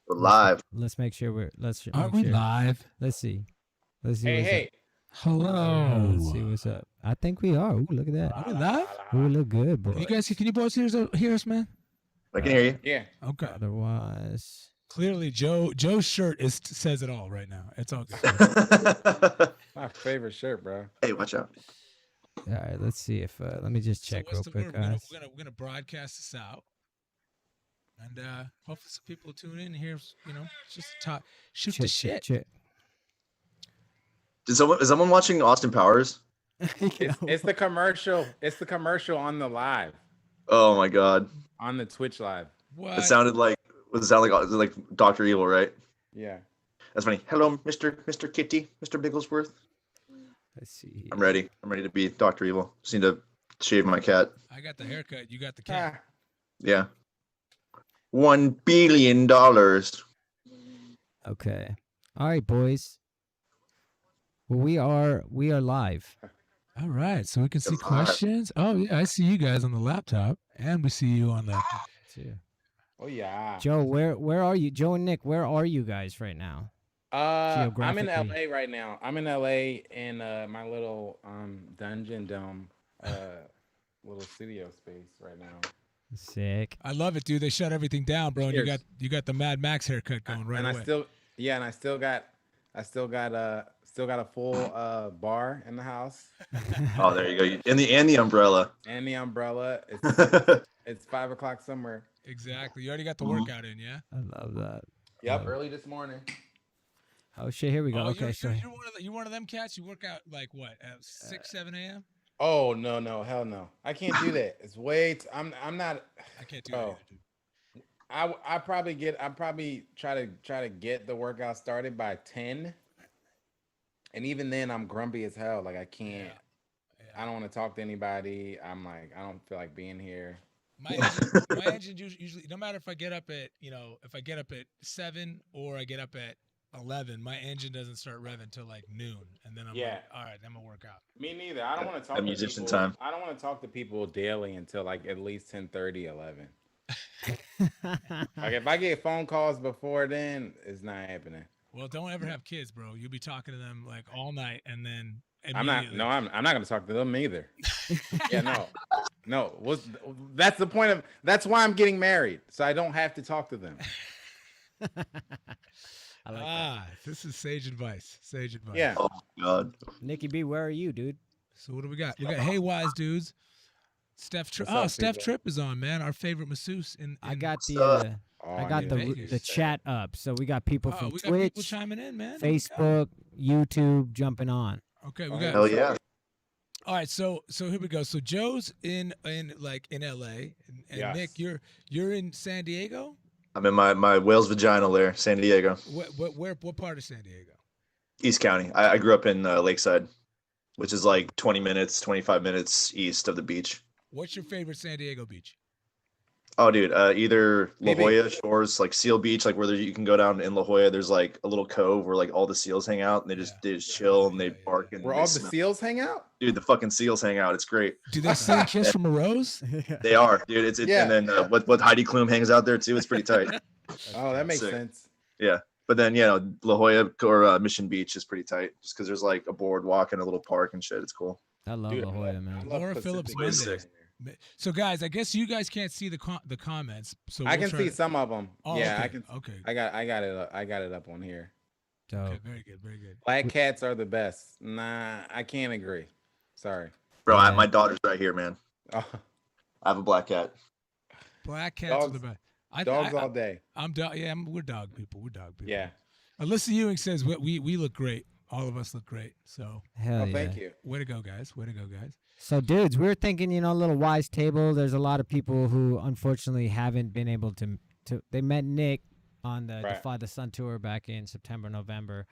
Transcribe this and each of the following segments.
We're live. Let's make sure we're. Are we live? Let's see. Let's see. Hey. Hello. Let's see what's up. I think we are. Ooh, look at that. Are we live? We look good, boy. You guys, can you boys hear us, man? I can hear you. Yeah. Okay. Otherwise, Clearly, Joe's shirt says it all right now. It's all good. My favorite shirt, bro. Hey, watch out. all right. Let's see if. Let me just check So real what's the quick, word? guys. We're gonna broadcast this out, and hopefully some people will tune in and hear. Just talk, shoot the shit. Check. Is someone watching Austin Powers? It's the commercial. It's the commercial on the live, Oh my god. on the Twitch live. What? It sounded like Dr. Evil, right? Yeah. That's funny. Hello, Mr. Kitty, Mr. Bigglesworth. Let's see. I'm ready. I'm ready to be Dr. Evil. Just need to shave my cat. I got the haircut. You got the cat. Yeah. $1 billion. Okay. All right, boys. Well, we are live. All right, so we can see It's live. questions. Oh yeah, I see you guys on the laptop, and we see you on the. Oh yeah. Joe, where are you? Joe and Nick, where are you guys right now? I'm in Geographically. LA right now. I'm in LA in my little dungeon dome little studio space right now. Sick. I love it, dude. They shut everything down, bro. And Cheers. you got the Mad Max haircut going right and away. I still got a full bar in the house Oh, there you go. And the umbrella. and the umbrella. It's 5 o'clock somewhere. Exactly. You already got the workout in, yeah. I love that. Yep, early this morning. Oh shit, here we go. Oh, Okay, you're, so you're one of them cats. You work out like what at 6, 7 a.m. Oh no, hell no! I can't do that. It's way. I'm not. I can't do that. Oh. Either, dude. I probably try to get the workout started by 10, and even then I'm grumpy as hell. Like I can't. Yeah. I don't want to talk to anybody. I'm like I don't feel like being here. My engine usually, no matter if I get up at if I get up at 7 or I get up at 11, my engine doesn't start revving until like noon, and then I'm like, all right, I'm gonna work out. Me neither. I don't want to talk. A to musician people. time. I don't want to talk to people daily until like at least 10:30, 11. Like if I get phone calls before then, it's not happening. Well, don't ever have kids, bro. You'll be talking to them like all night, and then I'm not going to talk to them either. Yeah, no. That's the point of. That's why I'm getting married, so I don't have to talk to them. I like that. This is sage advice. Sage advice. Yeah. Oh god. Nikki B, where are you, dude? So what do we got? We got Hey Wise dudes. Steph Tripp. What's up, Steph people? Tripp is on, man. Our favorite masseuse. I got up? the Oh, I got need the to Vegas. the chat up, so we got people Oh, from we got people Twitch, chiming in, man. There we go. Facebook, YouTube jumping on. Okay, we Oh, got. Hell yeah. All right, so here we go. So Joe's in LA, and Yes. Nick, you're in San Diego. I'm in my whale's vagina there, San Diego, What part of San Diego? East County. I grew up in Lakeside, which is like 20 minutes, 25 minutes east of the beach. What's your favorite San Diego beach? Oh, dude, either La Maybe. Jolla Shores, like Seal Beach, like where you can go down in La Jolla. There's like a little cove where like all the seals hang out, and they just chill and they bark. And Where they all the smell. seals hang out? Dude, the fucking seals hang out. It's great. Do they sing "Kiss from a Rose"? They are, dude. It's Yeah. And then what Heidi Klum hangs out there too. It's pretty tight. Oh, that makes Sick. sense. But then La Jolla or Mission Beach is pretty tight, just because there's like a boardwalk and a little park and shit. It's cool. I love Dude, La Jolla, man. I love Laura Pacific Phillips Coast. Monday. So guys, I guess you guys can't see the comments. So I we'll can try see to- some of them. Oh, Yeah, okay. I can. Okay. I got it. I got it up on here. Dope. Okay. Very good. Very good. Black cats are the best. Nah, I can't agree. Sorry. Bro, Yeah. my daughter's right here, man. Oh, I have a black cat. Black cats are Dogs- the best. dogs all day. I'm dog. Yeah, we're dog people. We're dog people. Yeah. Alyssa Ewing says we look great. All of us look great. So Hell Oh, yeah. thank you. way to go, guys. Way to go, guys. So, dudes, we were thinking, a little wise table. There's a lot of people who unfortunately haven't been able to. They met Nick on the Right. Defy the Sun tour back in September, November,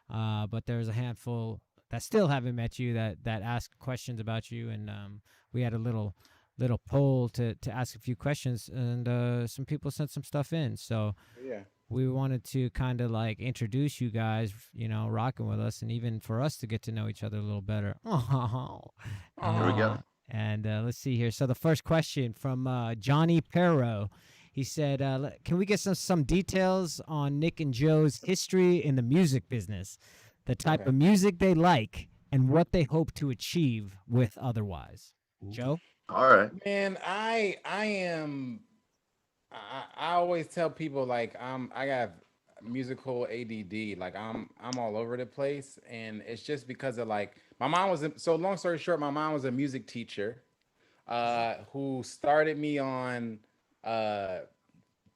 but there's a handful that still haven't met you that asked questions about you, and we had a little poll to ask a few questions, and some people sent some stuff in. So Yeah. we wanted to kind of like introduce you guys, rocking with us, and even for us to get to know each other a little better. Here we go. And let's see here. So the first question from Johnny Perro. He said, "Can we get some details on Nick and Joe's history in the music business, the type of music they like, and what they hope to achieve with Otherwise?" Joe? All right. Man, I always tell people like I got musical ADD. Like I'm all over the place, and it's just because of like my mom was so long story short, my mom was a music teacher who started me on uh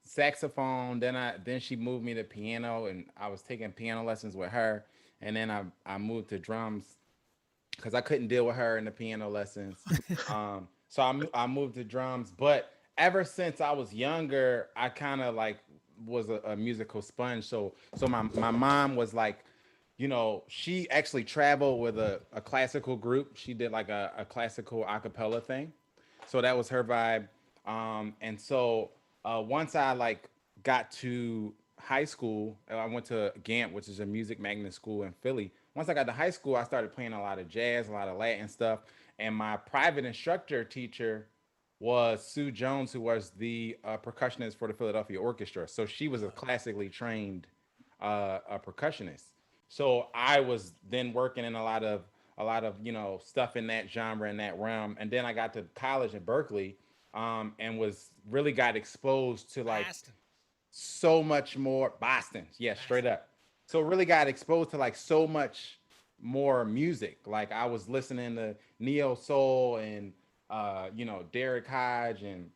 saxophone. Then she moved me to piano, and I was taking piano lessons with her, and then I moved to drums because I couldn't deal with her in the piano lessons. So I moved to drums. But ever since I was younger, I kind of like was a musical sponge. So my mom was like, you know, she actually traveled with a classical group. She did like a classical a cappella thing. So that was her vibe. And so once I like got to high school, I went to Gant, which is a music magnet school in Philly. Once I got to high school, I started playing a lot of jazz, a lot of Latin stuff. And my private instructor teacher was Sue Jones, who was the percussionist for the Philadelphia Orchestra. So she was a classically trained a percussionist. So I was then working in a lot of you know stuff in that genre in that realm. And then I got to college in Berkeley, and was really got exposed to like Boston. so much more Boston. Yeah, straight up. So really got exposed to like so much more music. Like I was listening to neo soul and you know Derek Hodge and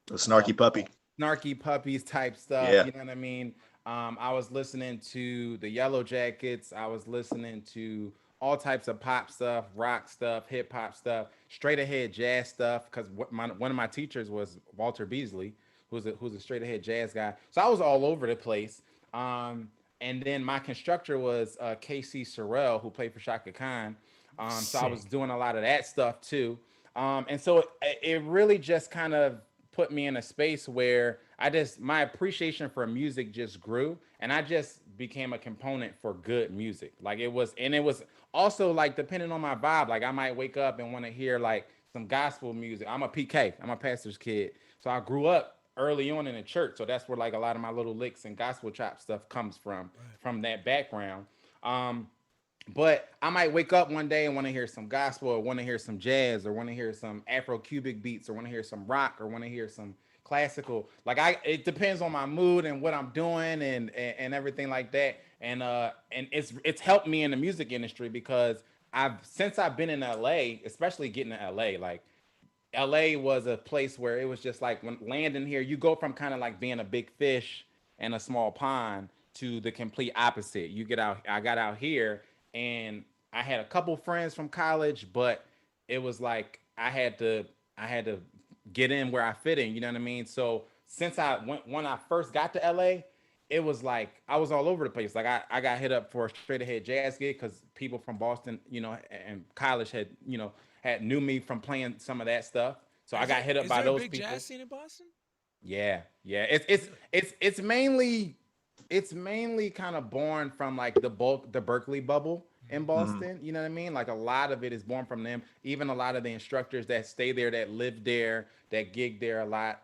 The uh, snarky puppy. snarky puppies type stuff. Yeah. You know what I mean? I was listening to the Yellow Jackets. I was listening to all types of pop stuff, rock stuff, hip hop stuff, straight ahead jazz stuff. Because one of my teachers was Walter Beasley, who's a straight ahead jazz guy. So I was all over the place. And then my constructor was KC Sorrell, who played for Shaka Khan. So I was Sick. doing a lot of that stuff too. And so it really just kind of put me in a space where my appreciation for music just grew, and I just became a component for good music. Like it was also like depending on my vibe. Like I might wake up and want to hear like some gospel music. I'm a PK. I'm a pastor's kid, so I grew up early on in the church. So that's where like a lot of my little licks and gospel chop stuff comes from that background. But I might wake up one day and want to hear some gospel or want to hear some jazz or want to hear some Afro cubic beats or want to hear some rock or want to hear some classical. Like it depends on my mood and what I'm doing and everything like that. And it's helped me in the music industry because since I've been in LA, especially getting to LA, like LA was a place where it was just like when landing here, you go from kind of like being a big fish in a small pond to the complete opposite. I got out here and I had a couple friends from college, but it was like I had to get in where I fit in, you know what I mean? So since when I first got to LA, it was like I was all over the place. Like I got hit up for a straight ahead jazz gig because people from Boston, you know, and college had knew me from playing some of that stuff. So I got hit up by those big people. jazz scene in Boston? Yeah, yeah. It's mainly kind of born from like the Berkeley bubble in Mhm. Boston. You know what I mean? Like a lot of it is born from them. Even a lot of the instructors that stay there, that live there, that gig there a lot.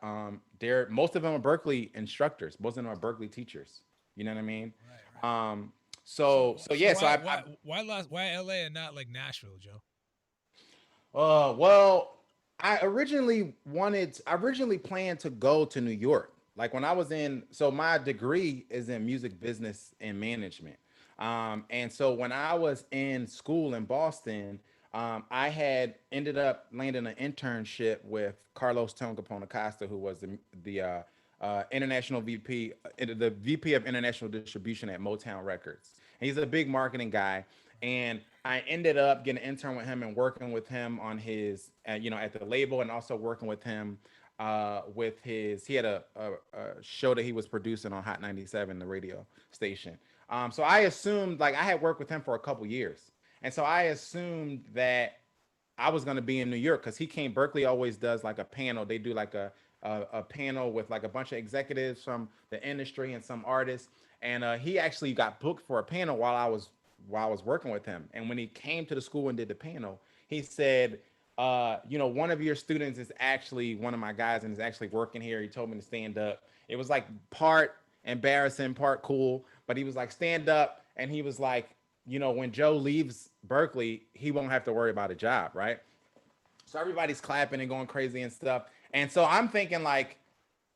Most of them are Berkeley instructors. Most of them are Berkeley teachers. You know what I mean? Right. So yeah. So why LA and not like Nashville, Joe? Well, I originally planned to go to New York. Like when I was so my degree is in music business and management. And so when I was in school in Boston, I had ended up landing an internship with Carlos Tone Capone Acosta, who was the international the VP of international distribution at Motown Records. And he's a big marketing guy. And I ended up getting an intern with him and working with him on his, at the label, and also working with him he had a show that he was producing on Hot 97, the radio station. So I assumed, like, I had worked with him for a couple years. And so I assumed that I was going to be in New York because Berkeley always does like a panel. They do like a panel with like a bunch of executives from the industry and some artists. And he actually got booked for a panel while I was working with him. And when he came to the school and did the panel, he said, one of your students is actually one of my guys and is actually working here. He told me to stand up. It was like part embarrassing, part cool, but he was like, stand up. And he was like, when Joe leaves Berkeley, he won't have to worry about a job, right? So everybody's clapping and going crazy and stuff. And so I'm thinking like,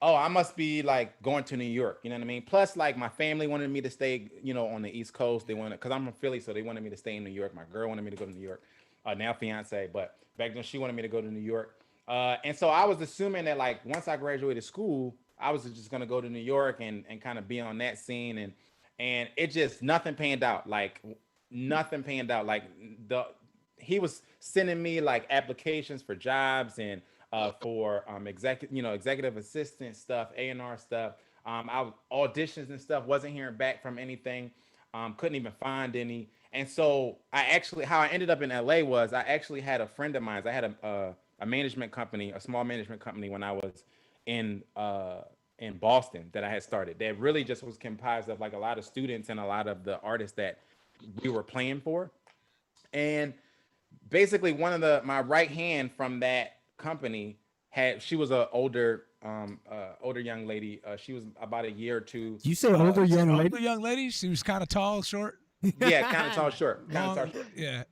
oh, I must be like going to New York. You know what I mean? Plus, like my family wanted me to stay, on the East Coast. They wanted, because I'm from Philly, so they wanted me to stay in New York. My girl wanted me to go to New York. Now fiance, but back then she wanted me to go to New York. And so I was assuming that like once I graduated school, I was just gonna go to New York and kind of be on that scene. And it just nothing panned out. Like nothing panned out. Like he was sending me like applications for jobs and for executive assistant stuff, A&R stuff. I auditions and stuff, wasn't hearing back from anything. Couldn't even find any. And so how I ended up in LA was I actually had a friend of mine. I had a management company, a small management company when I was in Boston that I had started. That really just was comprised of like a lot of students and a lot of the artists that we were playing for. And basically one of my right hand from that company she was an older young lady. She was about a year or two. You say older young lady? Older young lady. She was kind of tall, short. Yeah, kind of tall, short. Kind of tall, short. Yeah.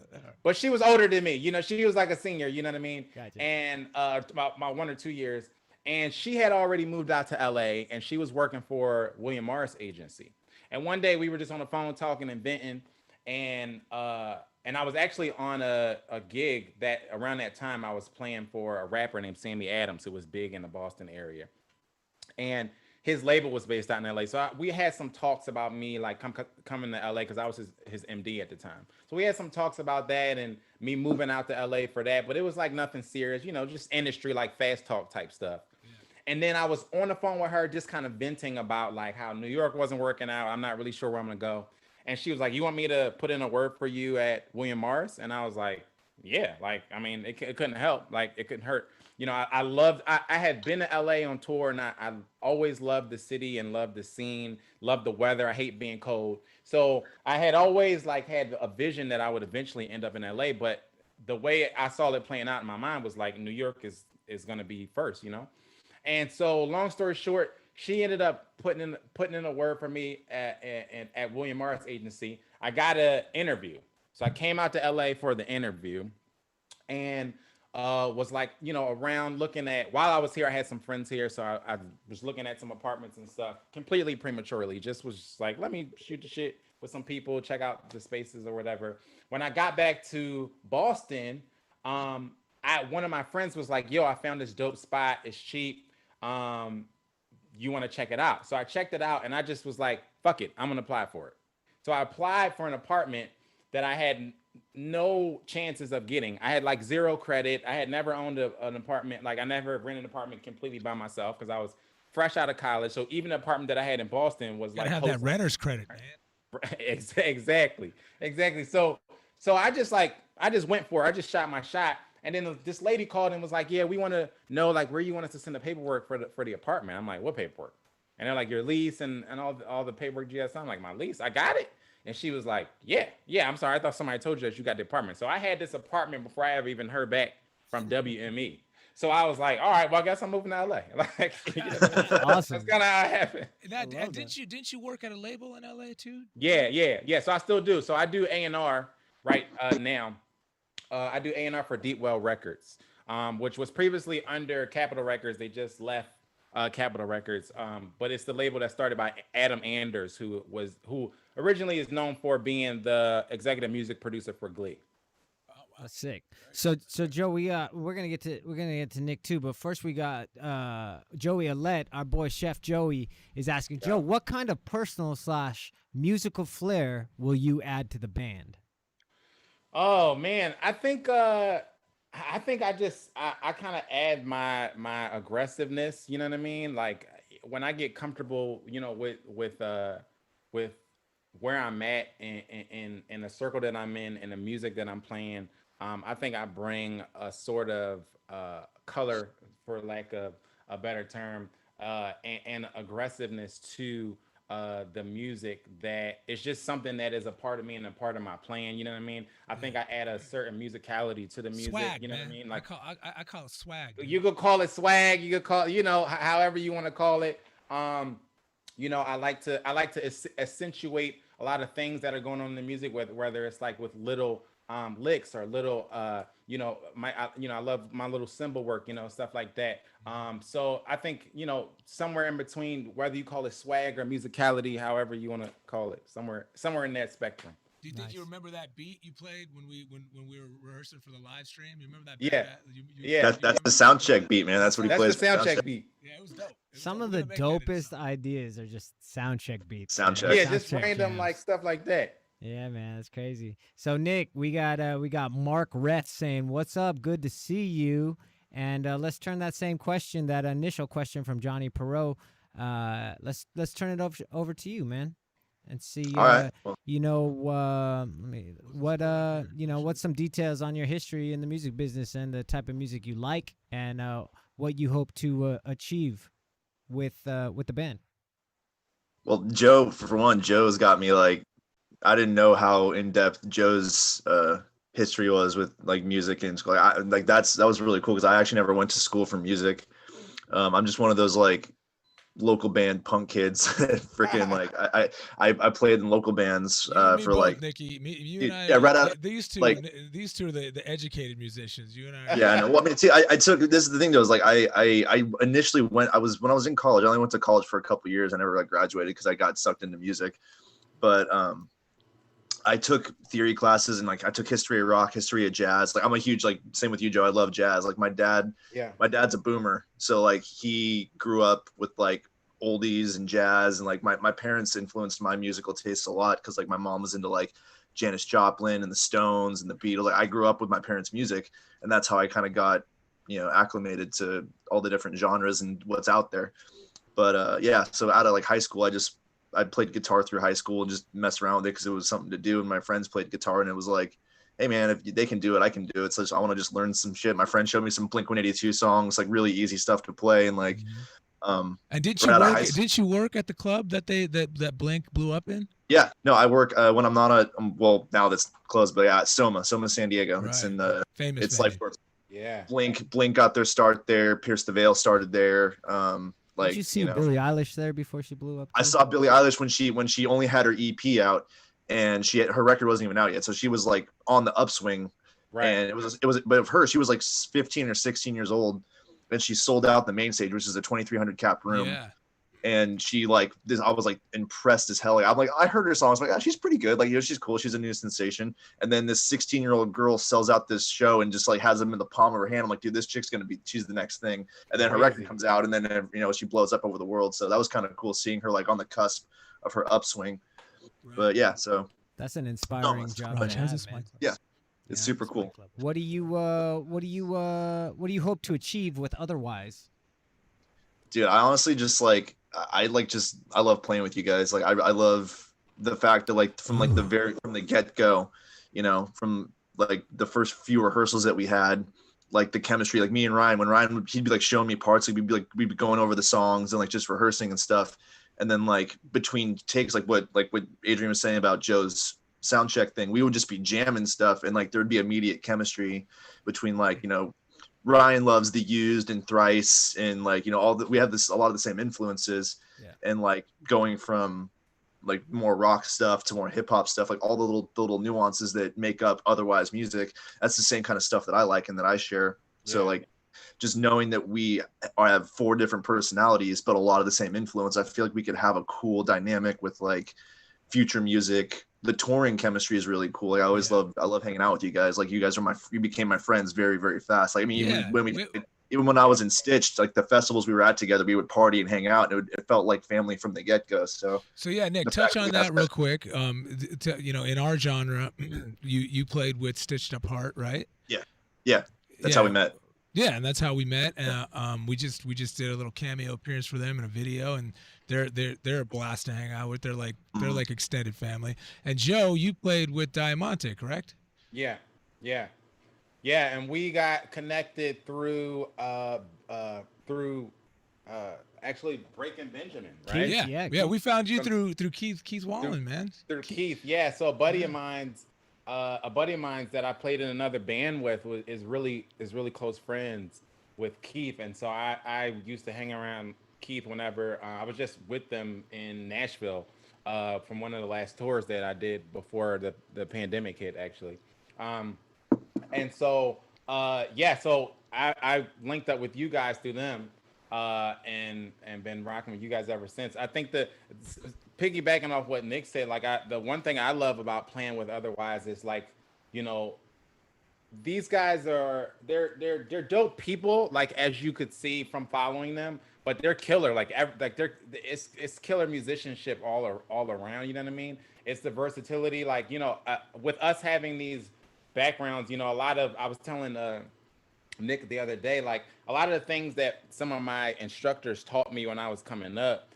But she was older than me. She was like a senior. You know what I mean? Gotcha. And about 1 or 2 years. And she had already moved out to LA, and she was working for William Morris Agency. And one day we were just on the phone talking and venting, and I was actually on a gig that around that time I was playing for a rapper named Sammy Adams, who was big in the Boston area. And his label was based out in LA. So we had some talks about me like coming to LA because I was his MD at the time. So we had some talks about that and me moving out to LA for that. But it was like nothing serious, just industry, like fast talk type stuff. Yeah. And then I was on the phone with her just kind of venting about like how New York wasn't working out. I'm not really sure where I'm going to go. And she was like, you want me to put in a word for you at William Morris? And I was like, yeah, like, I mean, it couldn't help. Like, it couldn't hurt. I had been to LA on tour, and I always loved the city and loved the scene, loved the weather. I hate being cold. So I had always like had a vision that I would eventually end up in LA. But the way I saw it playing out in my mind was like, New York is going to be first, And so long story short, she ended up putting in a word for me at William Morris Agency. I got an interview. So I came out to LA for the interview and was like, around looking at, while I was here, I had some friends here. So I was looking at some apartments and stuff completely prematurely. Just was like, let me shoot the shit with some people, check out the spaces or whatever. When I got back to Boston, one of my friends was like, yo, I found this dope spot. It's cheap. You want to check it out? So I checked it out and I just was like, fuck it, I'm going to apply for it. So I applied for an apartment that I had no chances of getting. I had like zero credit. I had never owned an apartment. Like I never rented an apartment completely by myself because I was fresh out of college. So even the apartment that I had in Boston was like, have that renter's credit, man. Exactly. So I just went for it. I just shot my shot. And then this lady called and was like, yeah, we want to know like where you want us to send the paperwork for the apartment. I'm like, what paperwork? And they're like, your lease and all the paperwork you have. So I'm like, my lease? I got it. And she was like, yeah, I'm sorry. I thought somebody told you that you got the apartment. So I had this apartment before I ever even heard back from WME. So I was like, all right, well, I guess I'm moving to LA. Like, awesome. That's kind of how it happened. Now, didn't you work at a label in LA too? Yeah. So I still do. So I do A&R right now. I do A&R for Deepwell Records, which was previously under Capitol Records. They just left Capitol Records, but it's the label that started by Adam Anders, who originally is known for being the executive music producer for Glee. That's sick. So Joe, we're gonna get to Nick too, but first we got Joey Alette, our boy Chef Joey is asking, Joe, what kind of personal / musical flair will you add to the band? Oh man, I think I kind of add my aggressiveness. You know what I mean? Like when I get comfortable, with where I'm at in the circle that I'm in and the music that I'm playing. I think I bring a sort of color, for lack of a better term, and aggressiveness to the music, that it's just something that is a part of me and a part of my plan. You know what I mean? I think I add a certain musicality to the music. Swag, you know man. what I mean? Like I call it swag. Dude. you could call it swag. You could call, however you want to call it. I like to accentuate a lot of things that are going on in the music, whether it's like with little licks or little I love my little cymbal work, stuff like that. So I think, somewhere in between, whether you call it swag or musicality, however you want to call it, somewhere in that spectrum. Do you think you remember that beat you played when we were rehearsing for the live stream? You remember that? Yeah. That's the sound check beat, man. That's what he plays. That's the sound check beat. Yeah, it was dope. Some of the dopest ideas are just sound check beats. Sound check. Yeah, just random like stuff like that. Yeah, man, that's crazy. So Nick, we got Mark Reth saying, "What's up? Good to see you." And let's turn that same question, that initial question from Johnny Perot. Let's turn it over to you, man, and see. All right. What's some details on your history in the music business and the type of music you like, and what you hope to achieve with the band. Well, Joe, for one, Joe's got me like, I didn't know how in depth Joe's history was with like music in school. That was really cool because I actually never went to school for music. I'm just one of those like local band punk kids. Freaking like I played in local bands for both, like Nikki. You and I, yeah, right out. These two are the educated musicians. You and I. Yeah, I know. Well, I mean, see, I took, this is the thing though, is like I initially when I was in college. I only went to college for a couple of years. I never like graduated because I got sucked into music. But I took theory classes and like I took history of rock, history of jazz. Like I'm a huge, like, same with you, Joe. I love jazz. Like my dad's a boomer. So like he grew up with like oldies and jazz, and like my parents influenced my musical tastes a lot because like my mom was into like Janis Joplin and the Stones and the Beatles. Like I grew up with my parents' music, and that's how I kind of got, acclimated to all the different genres and what's out there. But so out of like high school, I played guitar through high school and just messed around with it because it was something to do. And my friends played guitar, and it was like, hey man, if they can do it, I can do it. So I want to just learn some shit. My friend showed me some Blink-182 songs, like really easy stuff to play. And like, and did you work at the club that Blink blew up in? Yeah, no, I work when I'm not now that's closed, but yeah, Soma, San Diego. Right. It's in the famous. It's like, yeah. Blink got their start there. Pierce the Veil started there. Like, did you see Billie Eilish there before she blew up? I saw Billie Eilish when she only had her EP out, and her record wasn't even out yet, so she was like on the upswing. Right. And it was but of her, she was like 15 or 16 years old, and she sold out the main stage, which is a 2,300 cap room. Yeah. And she like this, I was like impressed as hell. Like, I'm like, I heard her songs, like, she's pretty good. Like, she's cool. She's a new sensation. And then this 16-year-old girl sells out this show and just like has them in the palm of her hand. I'm like, dude, this chick's she's the next thing. And then her record comes out, and then she blows up over the world. So that was kind of cool seeing her like on the cusp of her upswing. Right. But yeah, so that's an inspiring job. Yeah, it's super cool. What do you hope to achieve with Otherwise? Dude, I honestly just like I love playing with you guys. Like I love the fact that like from the get-go, from like the first few rehearsals that we had, like the chemistry, like me and Ryan, when Ryan he'd be like showing me parts, like we'd be going over the songs and like just rehearsing and stuff. And then like between takes, like what Adrian was saying about Joe's sound check thing, we would just be jamming stuff, and like there'd be immediate chemistry between like, Ryan loves The Used and Thrice, and like, we have a lot of the same influences. Yeah. And like going from like more rock stuff to more hip hop stuff, like all the little nuances that make up Otherwise music, that's the same kind of stuff that I like and that I share. Yeah. So like just knowing that we have 4 different personalities, but a lot of the same influence, I feel like we could have a cool dynamic with like future music. The touring chemistry is really cool. Like, I love hanging out with you guys. Like you guys you became my friends very, very fast. Like, I mean, even when I was in Stitch, like the festivals we were at together, we would party and hang out, and it felt like family from the get-go. So yeah, Nick, touch on that real quick. In our genre, you played with Stitched Apart, right? Yeah. That's how we met. Yeah, and that's how we met. We just did a little cameo appearance for them in a video, and they're a blast to hang out with. They're like extended family. And Joe, you played with Diamante, correct? Yeah, and we got connected through actually Breaking Benjamin, right? Keith? Yeah, Yeah, we found you From- through Keith Wallen, man. Through Keith, yeah. So a buddy of mine's that I played in another band with is really close friends with Keith, and so I used to hang around Keith whenever I was just with them in Nashville from one of the last tours that I did before the pandemic hit, actually. And so so I linked up with you guys through them, and been rocking with you guys ever since. I think that piggybacking off what Nick said, like the one thing I love about playing with Otherwise is like, you know, these guys are they're dope people, like as you could see from following them, but they're killer, like it's killer musicianship all around. You know what I mean? It's the versatility, like, you know, with us having these backgrounds, you know, I was telling Nick the other day, like a lot of the things that some of my instructors taught me when I was coming up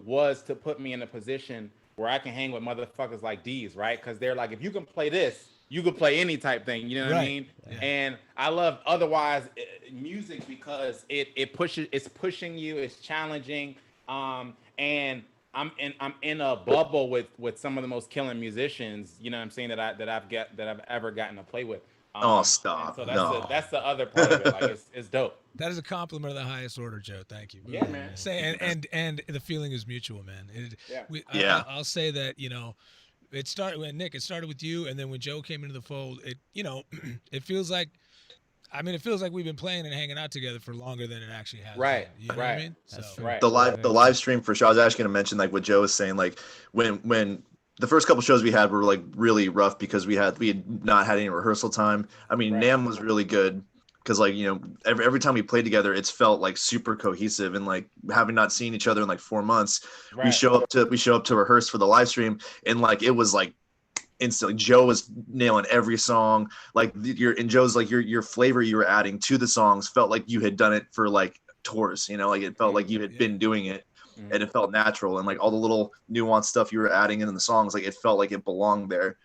was to put me in a position where I can hang with motherfuckers like these, right? Because they're like, if you can play this, you could play any type thing, you know what I mean? Yeah. And I love Otherwise music because it's pushing you, it's challenging, and I'm in a bubble with some of the most killing musicians, you know what I'm saying, that I've ever gotten to play with. Stop! So that's the other part of it. Like it's dope. That is a compliment of the highest order, Joe. Thank you. Yeah, man. And the feeling is mutual, man. I'll say that, you know, it started with you, and then when Joe came into the fold, it feels like we've been playing and hanging out together for longer than it actually has. Right. You know what I mean? That's So, right. the live stream for sure. I was actually going to mention, like what Joe was saying, like when the first couple shows we had were like really rough because we had not had any rehearsal time. I mean, NAMM was really good because, like, you know, every time we played together, it's felt like super cohesive, and like having not seen each other in like 4 months, we show up to rehearse for the live stream, and like it was like instantly Joe was nailing every song. Like your flavor you were adding to the songs felt like you had done it for like tours, you know, like it felt like you had been doing it. And it felt natural, and like all the little nuanced stuff you were adding in the songs, like it felt like it belonged there.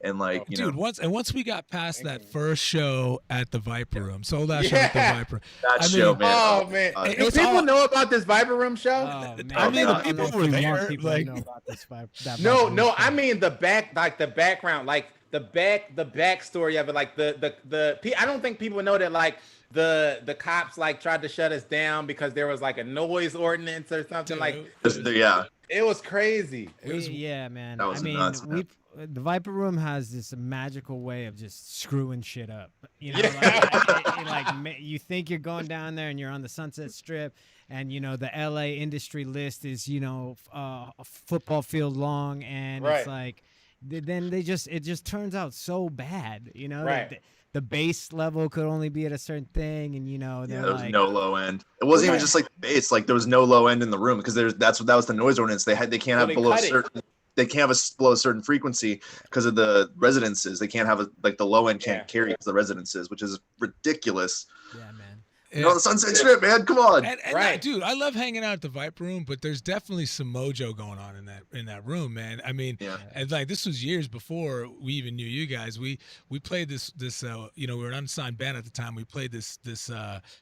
And like, you know, once we got past that first show at the Viper Room, sold out show at the Viper. Show, man. Oh man, do people know about this Viper Room show? Oh, man. I mean, the people were there. Like, Like, know about this no, I mean the background, like the backstory of it, like the I don't think people know that, like the cops like tried to shut us down because there was like a noise ordinance or something. Like it was crazy. Yeah, man. That was nuts, man. The Viper Room has this magical way of just screwing shit up. You know, you think you're going down there and you're on the Sunset Strip, and you know the LA industry list is, you know, a football field long, and it's like then it just turns out so bad. You know, the bass level could only be at a certain thing, and you know there was no low end. It wasn't even just like the bass; like there was no low end in the room because that was the noise ordinance. They can't have below certain. They can't have below a certain frequency because of the residences. They can't have the low end can't carry the residences, which is ridiculous. Yeah, man. You know, the Sunset Strip, man. Come on. And dude, I love hanging out at the Viper Room, but there's definitely some mojo going on in that room, man. I mean, and like this was years before we even knew you guys. We played this you know, we were an unsigned band at the time. We played this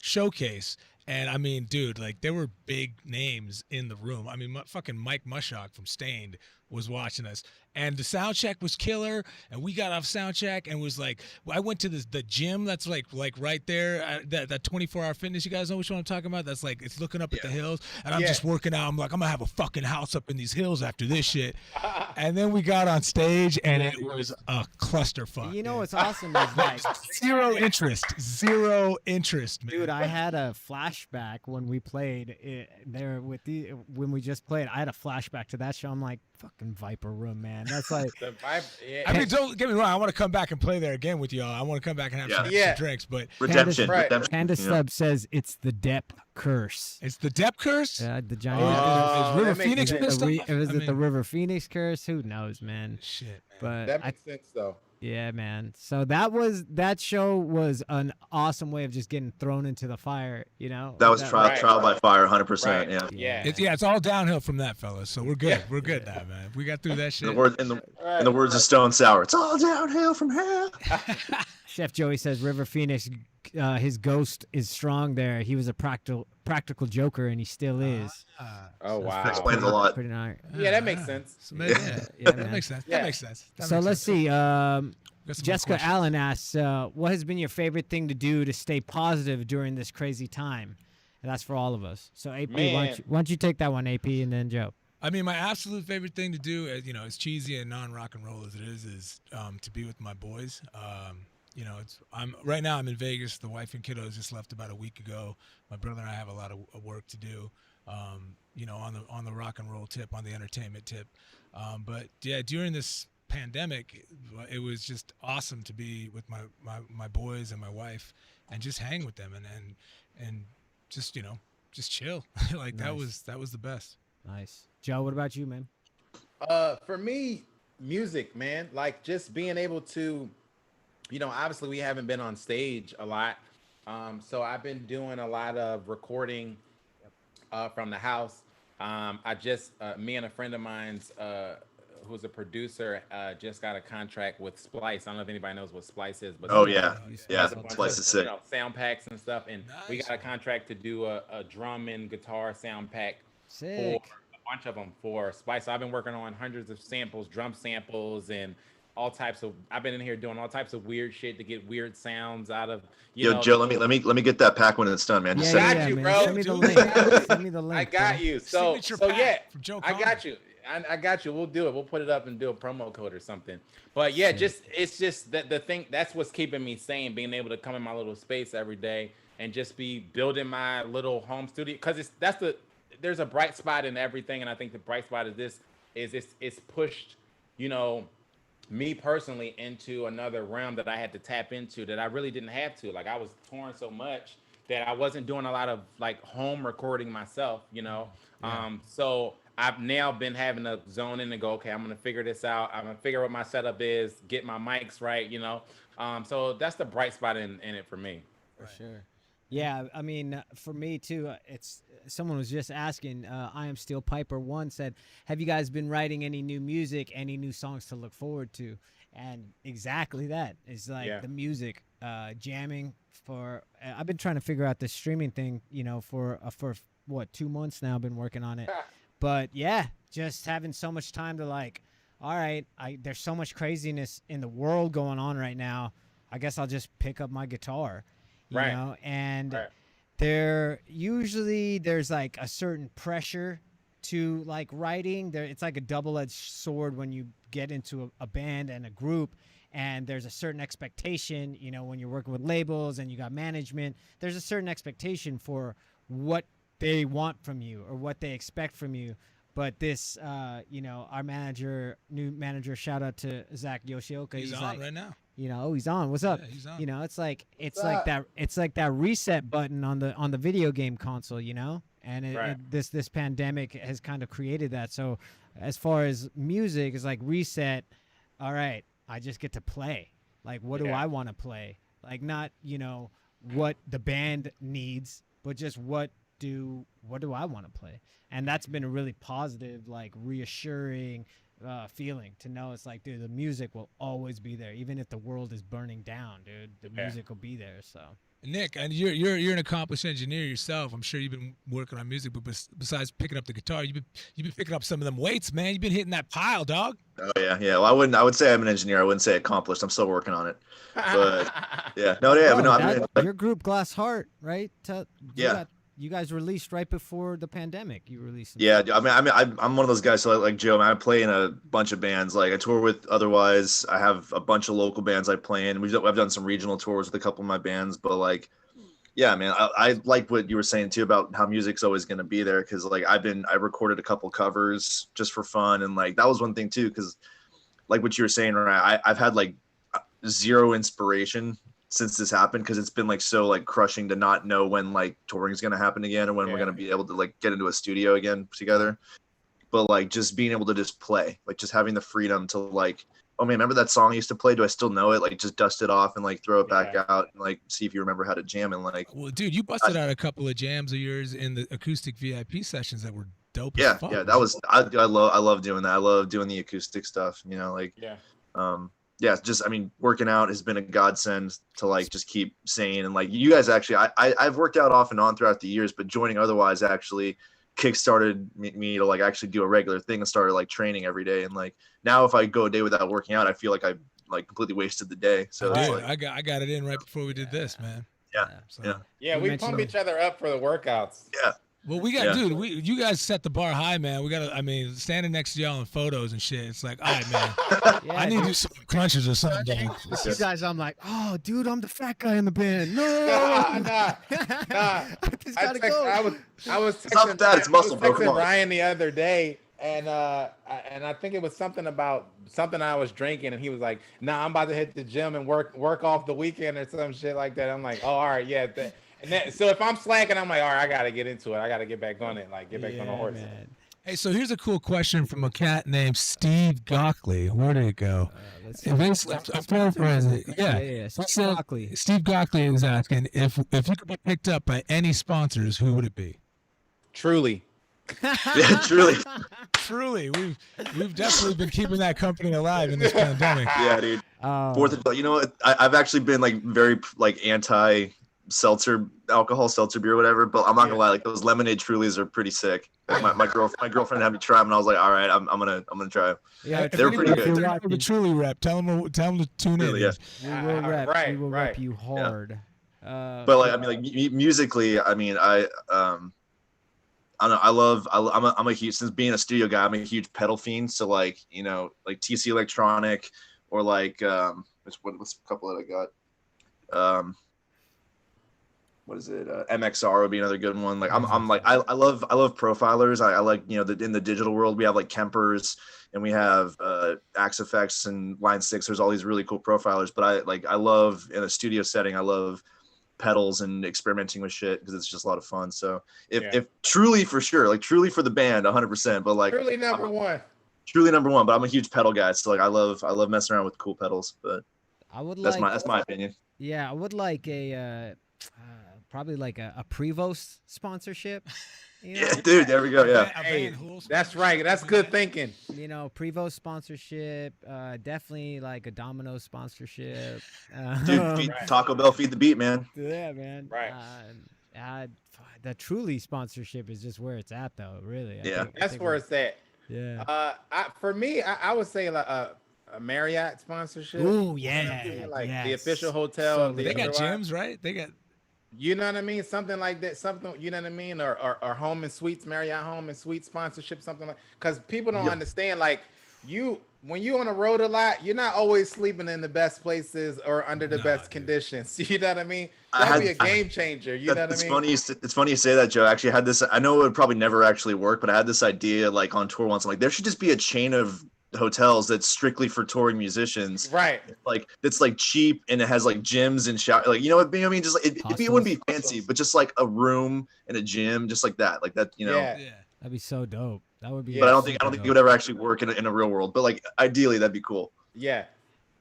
showcase. And I mean, dude, like there were big names in the room. I mean, fucking Mike Mushock from Stained was watching us, and the sound check was killer. And we got off sound check and was like, I went to the gym that's like right there, that 24-hour fitness. You guys know which one I'm talking about? That's like, it's looking up at the hills, and I'm just working out. I'm like, I'm gonna have a fucking house up in these hills after this shit. And then we got on stage, and it was a clusterfuck. You know what's awesome is like zero interest, man. Dude, I had a flashback when we played there when we just played. I had a flashback to that show. I'm like, fucking Viper Room, man. That's like the Viper. Yeah. I mean, don't get me wrong. I want to come back and play there again with y'all. I want to come back and have some drinks. But redemption. Candace Stubbs says it's the Depp curse. It's the Depp curse. Yeah, the giant. Is River Phoenix messed up? Is it the River Phoenix curse? Who knows, man? Shit, man. But that makes sense though. Yeah, man. So that show was an awesome way of just getting thrown into the fire, you know? That was trial by fire, 100%. Yeah. It's all downhill from that, fellas. So we're good. Yeah. We're good now, man. We got through that shit. In the words of Stone Sour, it's all downhill from here. Chef Joey says River Phoenix his ghost is strong there. He was a practical joker, and he still is. Oh, wow. That explains a lot. Pretty nice. Yeah, that makes sense. So maybe, Yeah, that man. makes sense. Yeah. That makes sense. That So makes let's sense. see. Got some more Jessica questions. Allen asks, what has been your favorite thing to do to stay positive during this crazy time? And that's for all of us. So AP, why don't you take that one, AP, and then Joe. I mean, my absolute favorite thing to do, as cheesy and non-rock and roll as it is to be with my boys. Right now I'm in Vegas. The wife and kiddos just left about a week ago. My brother and I have a lot of work to do, on the rock and roll tip, on the entertainment tip. But yeah, during this pandemic, it was just awesome to be with my boys and my wife and just hang with them and just chill. Like Nice. that was the best. Nice. Joe, what about you, man? For me, music, man. Like just being able to, obviously we haven't been on stage a lot. So I've been doing a lot of recording from the house. Me and a friend of mine's who's a producer just got a contract with Splice. I don't know if anybody knows what Splice is, but Yeah, a bunch Splice of, is sick. sound packs and stuff. And we got a contract to do a drum and guitar sound pack Sick. for a bunch of them for Spice. So I've been working on hundreds of samples, drum samples, and all types of. I've been in here doing all types of weird shit to get weird sounds out of. Joe, let me get that pack when it's done, man. Just Yeah, send got it. you, man. bro. Send me the Dude, link. Send me the link. I got bro. you. So Signature so pack yeah, from Joe I Conner. got you. I got you. We'll do it. We'll put it up and do a promo code or something. But yeah, it's just that the thing that's what's keeping me sane, being able to come in my little space every day and just be building my little home studio. Because there's a bright spot in everything, and I think the bright spot is it's pushed, me personally into another realm that I had to tap into that I really didn't have to. Like I was torn so much that I wasn't doing a lot of like home recording myself, So I've now been having to zone in and go, okay, I'm gonna figure this out. I'm gonna figure out what my setup is, get my mics right, So that's the bright spot in it for me. For sure. Yeah, I mean, for me too, it's someone was just asking. I am Steel Piper 1 said, "Have you guys been writing any new music, any new songs to look forward to?" And exactly that is like the music, jamming for. I've been trying to figure out the streaming thing, for what 2 months now. I've been working on it, but yeah, just having so much time to like. All right, there's so much craziness in the world going on right now. I guess I'll just pick up my guitar. And there's like a certain pressure to like writing there. It's like a double-edged sword when you get into a band and a group, and there's a certain expectation, when you're working with labels and you got management, there's a certain expectation for what they want from you or what they expect from you. But this, our new manager, shout out to Zach Yoshioka. He's on like, right now. He's on. What's up? Yeah, he's on. It's like that reset button on the video game console, and this pandemic has kind of created that. So as far as music, it's like reset. All right, I just get to play. Like, what do I want to play? Like, not what the band needs, but just what do I want to play? And that's been a really positive, like reassuring feeling to know. It's like, dude, the music will always be there, even if the world is burning down, dude. The music will be there. So Nick, and you're an accomplished engineer yourself. I'm sure you've been working on music, but besides picking up the guitar, you've been picking up some of them weights, man. You've been hitting that pile, dog. Oh yeah. Well, I would say I'm an engineer. I wouldn't say accomplished. I'm still working on it. But yeah, your group Glass Heart, right? You guys released right before the pandemic. You released. Yeah, I'm one of those guys. So like Joe, man, I play in a bunch of bands. Like I tour with Otherwise. I have a bunch of local bands I play in. I've done some regional tours with a couple of my bands. But like, yeah, man, I like what you were saying too about how music's always going to be there. Because like I recorded a couple covers just for fun, and like that was one thing too. Because like what you were saying, right? I've had like zero inspiration since this happened, because it's been like so like crushing to not know when like touring is going to happen again, or when we're going to be able to like get into a studio again together. But like just being able to just play, like just having the freedom to like, oh man, remember that song I used to play? Do I still know it? Like just dust it off and like throw it back out and like see if you remember how to jam. And like, well, dude, you busted out a couple of jams of yours in the acoustic VIP sessions that were dope. As fuck. That was I love doing that. I love doing the acoustic stuff. yeah, just I mean, working out has been a godsend to like just keep sane. And like you guys actually, I've worked out off and on throughout the years, but joining otherwise actually kickstarted me to like actually do a regular thing and started like training every day. And like now if I go a day without working out, I feel like I like completely wasted the day. So it's like, I got it in right before we did this, man. Yeah. So. Yeah. Yeah, we pump each other up for the workouts. Yeah. Well, we got, dude. You guys set the bar high, man. We got to. I mean, standing next to y'all in photos and shit. It's like, all right, man. Yeah, I need to do some crunches or something. You guys, I'm like, oh, dude, I'm the fat guy in the band. No, Nah. I just gotta go. I was It's not that, it's muscle, bro. Come texting on. Ryan the other day, and I think it was something about something I was drinking, and he was like, "Nah, I'm about to hit the gym and work off the weekend or some shit like that." I'm like, "Oh, all right, yeah." And then, so if I'm slacking, I'm like, "All right, I gotta get into it. I gotta get back on it. Like, get back on the horse." Man. Hey, so here's a cool question from a cat named Steve Gockley. Where did it go? I'm paraphrasing it. Yeah. Steve Gockley is asking if you could be picked up by any sponsors, who would it be? Truly. Yeah, truly. Truly, we've definitely been keeping that company alive in this pandemic. Yeah, dude. Oh. Fourth of July. You know what? I've actually been like very like anti seltzer beer or whatever, but I'm not gonna lie, like those lemonade Trulies are pretty sick. Like my girlfriend had me try them, and I was like, all right, I'm gonna try them. Yeah, they're pretty good. The Truly rep. Tell them to tune in. Yeah. We will rep. Right, we will right. rep you hard. But like I mean, like musically, I mean, I don't know. I'm a huge, since being a studio guy, I'm a huge pedal fiend. So like, you know, like TC Electronic or like what's a couple that I got. What is it? MXR would be another good one. Like I'm like I love profilers. I like, you know, in the digital world we have like Kempers and we have Axe Effects and Line 6. There's all these really cool profilers. But I love in a studio setting. I love pedals and experimenting with shit because it's just a lot of fun. So if Truly for sure, like Truly for the band, 100%. But like Truly number one. Truly number one. But I'm a huge pedal guy, so like I love messing around with cool pedals. But I would that's my opinion. Yeah, I would like a probably like a Prevost sponsorship. You know? Yeah, dude, there we go. Yeah. Hey, that's right. That's good thinking. You know, Prevost sponsorship, definitely like a Domino's sponsorship. Dude, Taco Bell, feed the beat, man. Yeah, man. Right. The Truly sponsorship is just where it's at, though. Really. Yeah. That's where it's at. Yeah. For me, I would say like a Marriott sponsorship. Ooh, yeah. Like the official hotel. So of the They got Otherwise. gyms, right? They got. You know what I mean? Something like that. Something, you know what I mean? Or Home and Suites, Marriott Home and Suites sponsorship, something like. Because people don't understand, like when you on the road a lot, you're not always sleeping in the best places or under the best conditions. You know what I mean? That'd be a game changer. You know what I mean? It's funny you say that, Joe. Actually, I had this. I know it would probably never actually work, but I had this idea like on tour once. I'm like, there should just be a chain of hotels that's strictly for touring musicians, right? Like that's like cheap and it has like gyms and shower, like, you know what I mean? Just like it wouldn't be fancy, but just like a room and a gym, just like that, you know. Yeah. That'd be so dope. That would be. But I don't think it would ever actually work in a real world. But like ideally, that'd be cool. Yeah.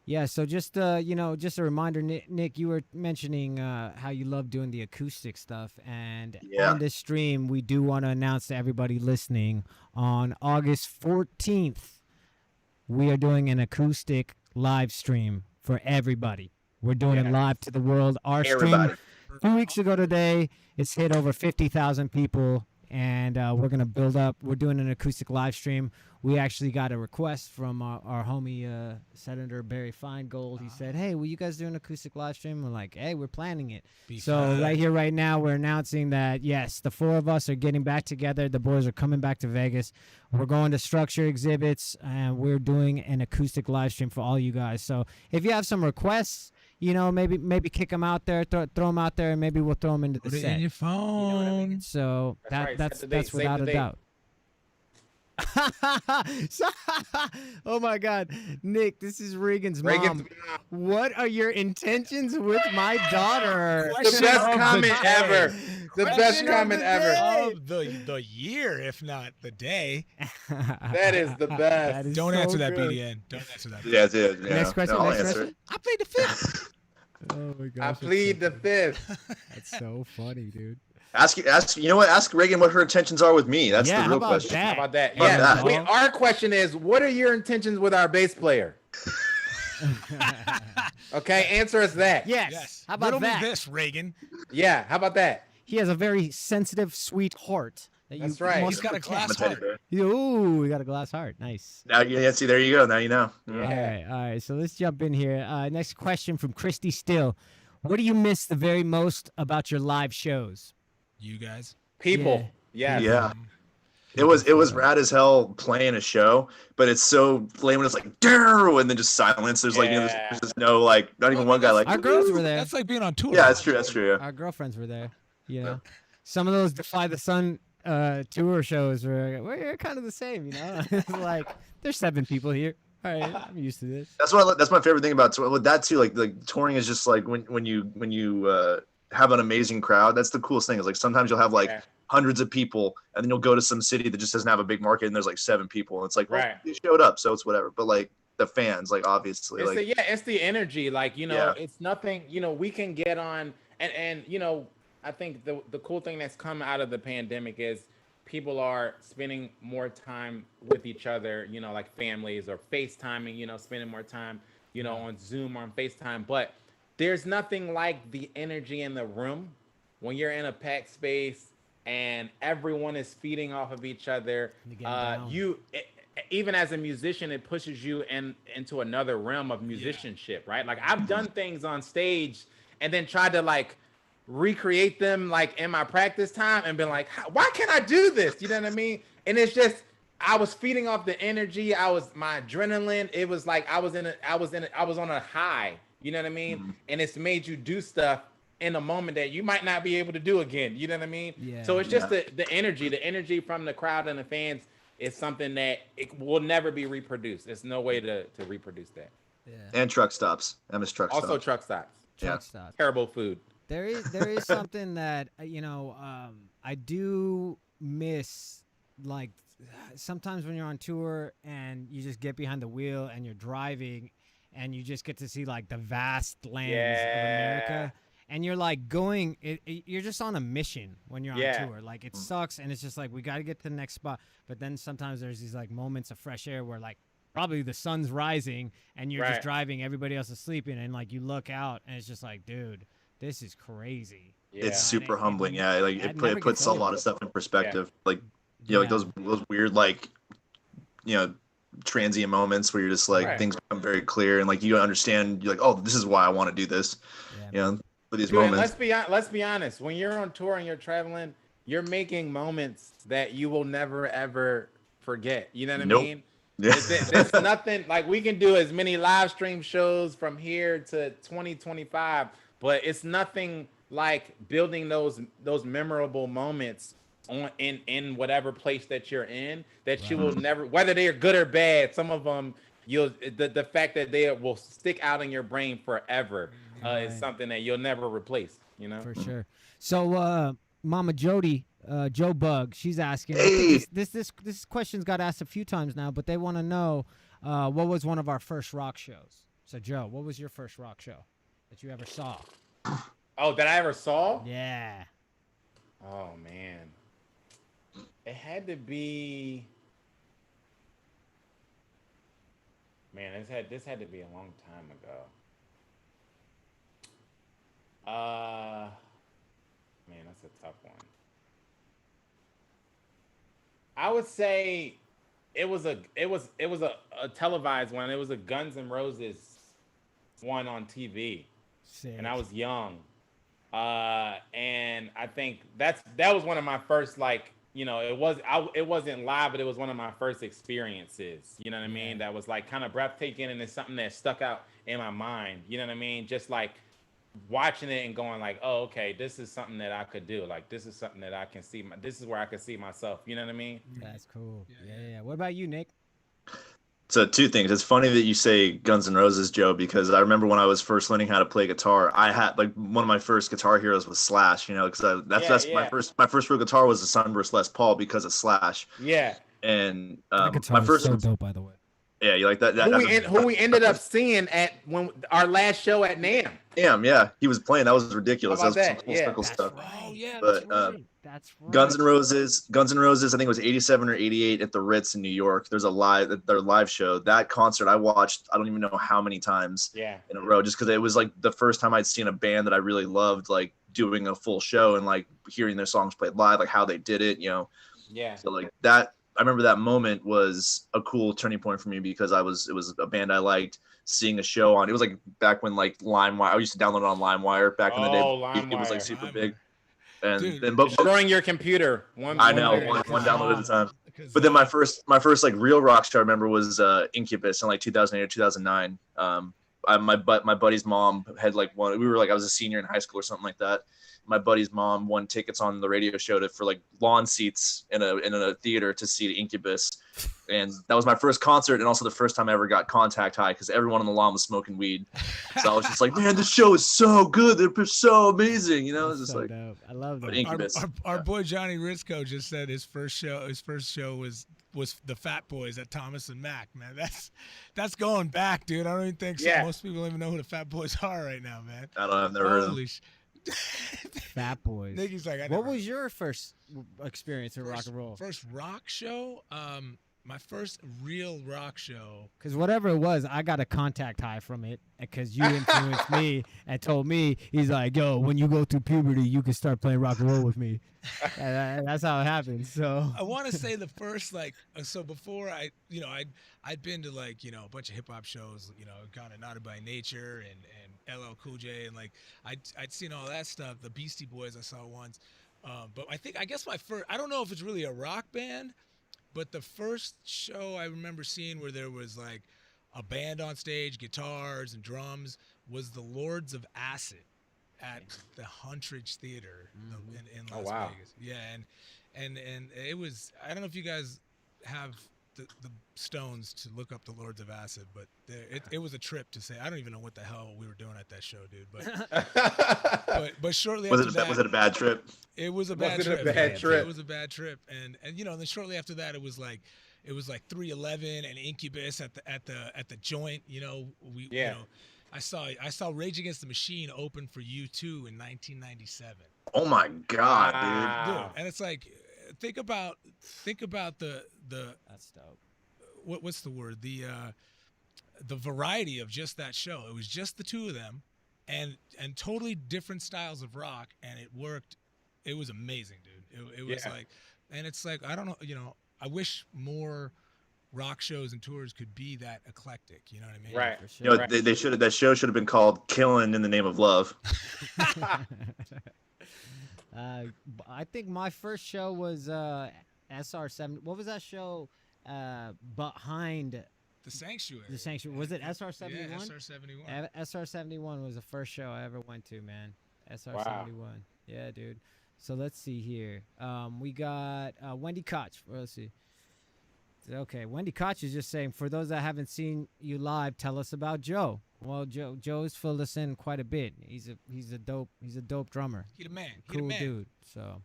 Yeah. So just just a reminder, Nick, you were mentioning how you love doing the acoustic stuff, and on this stream, we do want to announce to everybody listening on August 14th. We are doing an acoustic live stream for everybody. We're doing it live to the world. Our stream 2 weeks ago today, it's hit over 50,000 people, and we're going to build up. We're doing an acoustic live stream. We actually got a request from our homie, Senator Barry Feingold. He said, hey, will you guys do an acoustic live stream? We're like, hey, we're planning it. Right here, right now, we're announcing that, yes, the four of us are getting back together. The boys are coming back to Vegas. We're going to Structure Exhibits, and we're doing an acoustic live stream for all you guys. So if you have some requests, you know, maybe kick them out there, throw them out there, and maybe we'll throw them into the Put set. it in your phone. You know what I mean? So that's without a doubt. Oh my God, Nick, this is Reagan's mom. What are your intentions with my daughter? The best comment ever. The best comment ever of the year, if not the day. That is the best. Don't answer that, good. BDN. Don't answer that. Yeah, dude. Yeah. Next question. No, Next I'll answer question. I played the fifth. Oh my gosh, I plead the fifth. That's so funny, dude. Ask you know what? Ask Reagan what her intentions are with me. That's the real question. How about that? How about Yeah. Our question is, what are your intentions with our bass player? Okay, answer us that. Yes. How about Riddle that? me this, Reagan. Yeah, how about that? He has a very sensitive, sweet heart. That's right. He's got a glass I'm a teddy heart. bear. Ooh, we got a glass heart. Nice. Now, yeah, see, there you go. Now you know. Yeah. All right. So let's jump in here. Next question from Christy Still. What do you miss the very most about your live shows? You guys. People. Yeah. Yeah. It was rad as hell playing a show, but it's so lame when it's like, "Darrow," and then just silence. There's like, there's just no, like, not even one guy like. Our girls were there. That's like being on tour. Yeah, that's true. That's true. Yeah. Our girlfriends were there. You know, some of those Defy the Sun tour shows we're kind of the same. You know, it's like there's 7 people here. All right, I'm used to this. That's that's my favorite thing about tour. With that too. Like touring is just like when you have an amazing crowd. That's the coolest thing. Is like sometimes you'll have like hundreds of people, and then you'll go to some city that just doesn't have a big market, and there's like 7 people, and it's like, well, they showed up, so it's whatever. But like the fans, like obviously, it's it's the energy. Like it's nothing. We can get on, and I think the cool thing that's come out of the pandemic is people are spending more time with each other. Like families or FaceTiming. Spending more time. On Zoom or on FaceTime, but there's nothing like the energy in the room when you're in a packed space and everyone is feeding off of each other. Even as a musician, it pushes you into another realm of musicianship, right? Like I've done things on stage and then tried to like recreate them like in my practice time and been like, why can't I do this? You know what I mean? And it's just, I was feeding off the energy. My adrenaline. It was like I was on a high. You know what I mean? Mm-hmm. And it's made you do stuff in a moment that you might not be able to do again. You know what I mean? Yeah. So it's just the energy from the crowd and the fans is something that it will never be reproduced. There's no way to reproduce that. Yeah. And truck stops. I miss truck stops. Also truck stops. Truck stops. Terrible food. There is something that I do miss, like sometimes when you're on tour and you just get behind the wheel and you're driving and you just get to see like the vast lands of America, and you're like you're just on a mission when you're on tour. Like it sucks, and it's just like we got to get to the next spot. But then sometimes there's these like moments of fresh air where like probably the sun's rising and you're just driving, everybody else is sleeping, and like you look out and it's just like, dude, this is crazy. Yeah. It's super humbling. Like it puts a lot of stuff in perspective. Like like those weird like transient moments where you're just like things become very clear and like you understand. You're like, oh, this is why I want to do this. For these moments. Let's be honest. When you're on tour and you're traveling, you're making moments that you will never ever forget. You know what I mean? Yeah. There's nothing like we can do as many live stream shows from here to 2025, but it's nothing like building those memorable moments in whatever place that you're in that you will never, whether they're good or bad. Some of them the fact that they will stick out in your brain forever is something that you'll never replace. For sure. So Mama Jody, Joe Bug, she's asking. This question's got asked a few times now, but they want to know what was one of our first rock shows. So Joe, what was your first rock show that you ever saw? Oh, that I ever saw? Yeah. Oh man, it had to be. Man, this had to be a long time ago. Man, that's a tough one. I would say it was a televised one. It was a Guns N' Roses one on TV. Sick. And I was young. And I think that was one of my first, like, it wasn't live, but it was one of my first experiences. You know what I mean? That was like kind of breathtaking, and it's something that stuck out in my mind. You know what I mean? Just like watching it and going like, oh, okay, this is something that I could do. Like, this is something that I can see. This is where I can see myself. You know what I mean? That's cool. Yeah. What about you, Nick? So 2 things. It's funny that you say Guns N' Roses, Joe, because I remember when I was first learning how to play guitar, I had like one of my first guitar heroes was Slash, because that's my first real guitar was a Sunburst Les Paul because of Slash. Yeah. And my first so dope, by the way. Yeah, you like that? Who we ended up seeing at our last show at NAMM. Damn, yeah, he was playing. That was ridiculous. How about that was some that? cool circle stuff. Right. Oh yeah. But That's right. Guns N' Roses. I think it was 87 or 88 at the Ritz in New York. Their live show. That concert I watched. I don't even know how many times in a row, just because it was like the first time I'd seen a band that I really loved, like doing a full show and like hearing their songs played live, like how they did it, you know. Yeah. So like that, I remember that moment was a cool turning point for me because it was a band I liked. Seeing a show on, it was like back when like LimeWire. I used to download it on LimeWire back in the day. It was like super big. And Dude, then destroying your computer. I know one download at a time. But then my first like real rock show I remember was Incubus in like 2008 or 2009. My buddy's mom had like I was a senior in high school or something like that. My buddy's mom won tickets on the radio show for like lawn seats in a theater to see Incubus. And that was my first concert and also the first time I ever got contact high because everyone on the lawn was smoking weed. So I was just like, man, this show is so good. They're so amazing. You know, it's just so like, dope. I love that. Incubus. Our boy Johnny Risco just said his first show was the Fat Boys at Thomas and Mack. Man, that's going back, dude. I don't even think most people don't even know who the Fat Boys are right now, man. I've never heard of them. Fat Boys. Nicky's like, what was your first experience in rock and roll? First rock show? My first real rock show. Because whatever it was, I got a contact high from it because you influenced me and told me, he's like, yo, when you go through puberty, you can start playing rock and roll with me. And that's how it happened. So I want to say the first, like, so before I'd been to like, you know, a bunch of hip hop shows, you know, kind of Naughty by Nature and LL Cool J. And like, I'd seen all that stuff. The Beastie Boys I saw once. But I guess my first, I don't know if it's really a rock band, but the first show I remember seeing where there was like a band on stage, guitars and drums, was the Lords of Acid at the Huntridge Theater in Las Vegas. Yeah, and it was, I don't know if you guys have the stones to look up the Lords of Acid, but it was a trip to say. I don't even know what the hell we were doing at that show, dude. But shortly after that, was it a bad trip? It was a bad trip. It was a bad trip, and you know, then shortly after that, it was like 311 and Incubus at the joint. You know, you know, I saw Rage Against the Machine open for U2 in 1997. Oh my god, dude! And it's like, think about the that's dope. What's the word? The variety of just that show. It was just the two of them, and totally different styles of rock, and it worked. It was amazing, dude. It was like, and it's like, I don't know, you know, I wish more rock shows and tours could be that eclectic. You know what I mean? Right. For sure. You know, they should have. That show should have been called "Killing in the Name of Love." I think my first show was SR7. What was that show? Behind the Sanctuary. The Sanctuary. Was it SR71? Yeah, SR71. SR71 was the first show I ever went to, man. SR71. Wow. Yeah, dude. So let's see here. We got Wendy Koch. Let's see. Okay, Wendy Koch is just saying, for those that haven't seen you live, tell us about Joe. Well, Joe's filled us in quite a bit. He's a dope drummer. He's a man. Cool dude. So.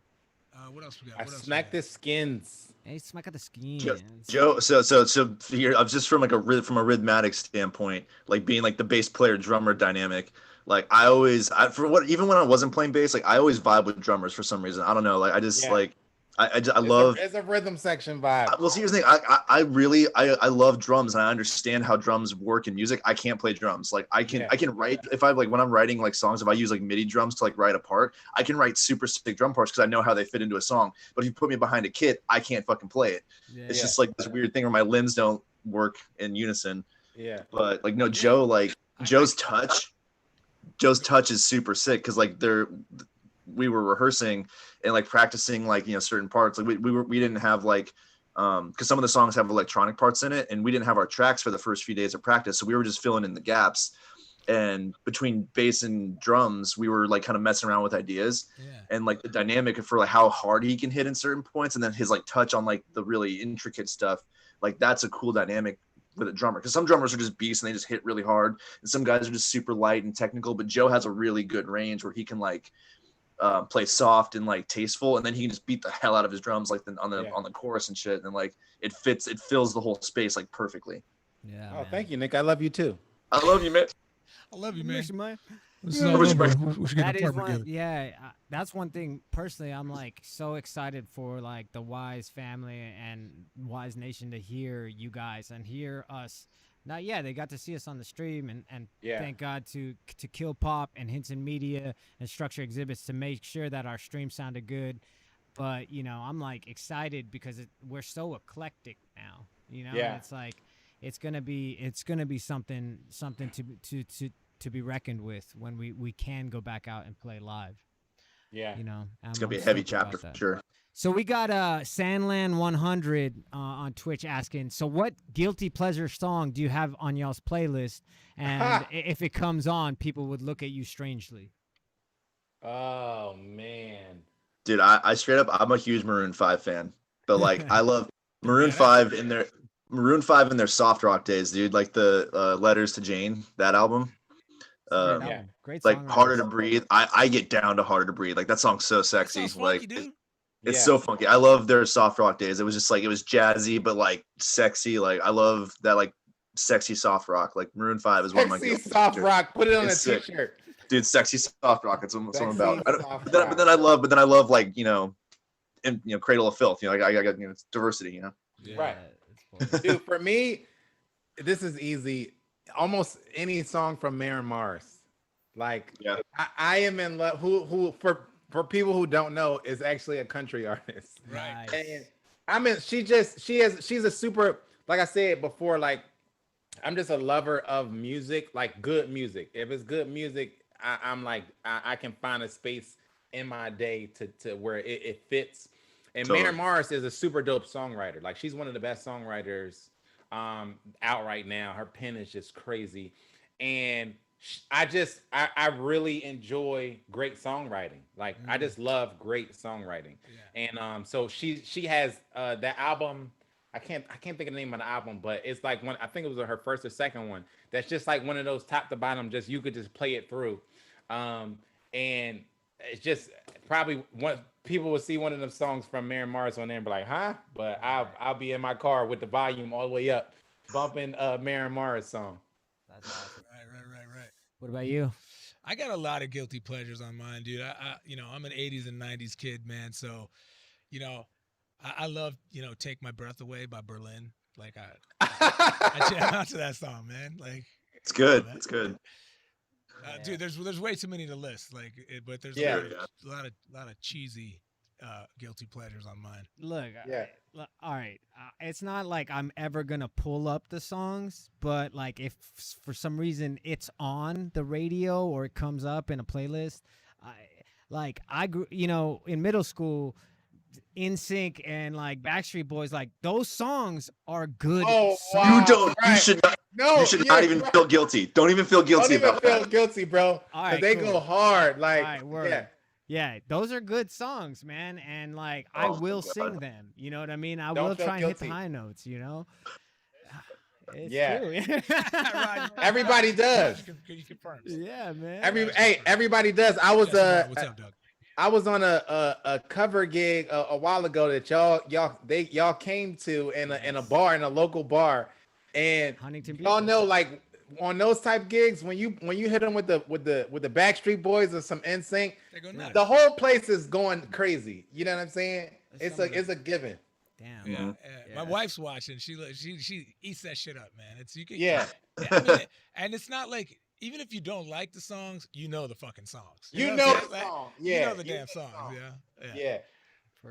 What else we got? Smack the skins. Hey, smack at the skins. Joe. So here, just from like a rhythmic standpoint, like being like the bass player drummer dynamic. Like even when I wasn't playing bass, like I always vibe with drummers for some reason. I don't know. Like I just like. I love it's a rhythm section vibe. Well, see, here's the thing. I love drums and I understand how drums work in music. I can't play drums. Like I can write if I like when I'm writing like songs, if I use like MIDI drums to like write a part, I can write super sick drum parts because I know how they fit into a song. But if you put me behind a kit, I can't fucking play it. Yeah, it's just like this weird thing where my limbs don't work in unison. Yeah. But like no, Joe, like Joe's touch is super sick because like we were rehearsing and like practicing like, you know, certain parts. Like we didn't have like because some of the songs have electronic parts in it and we didn't have our tracks for the first few days of practice, so we were just filling in the gaps. And between bass and drums, we were like kind of messing around with ideas and like the dynamic for like how hard he can hit in certain points and then his like touch on like the really intricate stuff. Like that's a cool dynamic with a drummer, because some drummers are just beasts and they just hit really hard, and some guys are just super light and technical. But Joe has a really good range where he can like play soft and like tasteful, and then he can just beat the hell out of his drums like on the chorus and shit, and like it fills the whole space like perfectly. Yeah. Oh, man. Thank you, Nick. I love you too. I love you, man. I love you, I man. miss you, man. It's Yeah. all Which over. part? We should get That a is part one, together. yeah. That's one thing personally. I'm like so excited for like the Wise family and Wise Nation to hear you guys and hear us. Now, yeah, they got to see us on the stream, and Yeah. thank God to Kill Pop and Hinton Media and Structure Exhibits to make sure that our stream sounded good. But I'm like excited because we're so eclectic now, and Yeah. it's like it's gonna be something to be reckoned with when we can go back out and play live. Yeah. It's gonna be a heavy chapter for sure. So we got Sandland 100 on Twitch asking, so what guilty pleasure song do you have on y'all's playlist? And if it comes on, people would look at you strangely. Oh man. Dude, I straight up, I'm a huge Maroon 5 fan, but like I love Maroon Yeah, 5 in their soft rock days, dude. Like the Letters to Jane, that album. Great Um, Yeah. album. Great like songwriters. Harder to Breathe. I get down to Harder to Breathe. Like that song's so That sexy. sounds funky, Like dude. it's Yeah. so funky. I love their soft rock days. It was just like it was jazzy but like sexy. Like I love that like sexy soft rock. Like Maroon 5 is one of my Sexy guilty soft pleasures. rock. Put it on It's a sick. t-shirt. Dude, sexy soft rock. It's what I'm Sexy about. soft But rock. then I love like and Cradle of Filth. I got it's diversity. Yeah. Right. It's cool. Dude, for me, this is easy. Almost any song from Maren Morris. Like Yeah. I am in love. Who for people who don't know is actually a country artist. Right. Nice. And I mean, she's a super, like I said before, like I'm just a lover of music, like good music. If it's good music, I'm like I can find a space in my day to where it fits. And Totally. Maren Morris is a super dope songwriter. Like she's one of the best songwriters out right now. Her pen is just crazy, and I really enjoy great songwriting. Like I just love great songwriting. Yeah. And so she has that album. I can't think of the name of the album, but it's like one. I think it was her first or second one. That's just like one of those top to bottom. Just you could just play it through, and it's just probably one. People will see one of them songs from Maren Morris on there and be like, "Huh?" But I'll be in my car with the volume all the way up, bumping Maren Morris song. That's awesome. Right. What about you? I got a lot of guilty pleasures on mine, dude. I'm an 80s and 90s kid, man. So, I love, Take My Breath Away by Berlin. Like I jam out to that song, man. Like It's good. man. It's good. Dude, there's way too many to list. Like, but there's Yeah. a lot of cheesy guilty pleasures on mine. Look, Yeah. all right. It's not like I'm ever gonna pull up the songs, but like if for some reason it's on the radio or it comes up in a playlist, I grew, in middle school, NSYNC and like Backstreet Boys, like those songs are good. Oh, songs. wow. You don't. You right. should not. No, You should yeah, not even right. feel guilty. Don't even feel Don't guilty even about feel that. guilty, bro. All right, they cool. go hard. Like, All right, word. yeah. Yeah, those are good songs, man, and like I Oh, will God. sing them. You know what I mean? I Don't will feel try and hit the guilty. high notes. It's Yeah. true. Everybody does. He confirms. Yeah, man. Everybody does. I was Yes, what's up, Doug? I was on a cover gig a while ago that y'all came to in a bar, in a local bar, and Huntington Beach. y'all know, like on those type gigs, when you hit them with the Backstreet Boys or some NSYNC, They go nuts. the whole place is going crazy. You know what I'm saying? That's It's a given. Damn. Yeah, Mhm. yeah. My wife's watching. She eats that shit up, man. It's you can. Yeah. I mean, and it's not like, even if you don't like the songs, you know the fucking songs. You what know I'm the saying? song. Like, you Yeah. know the damn songs. Yeah. Yeah.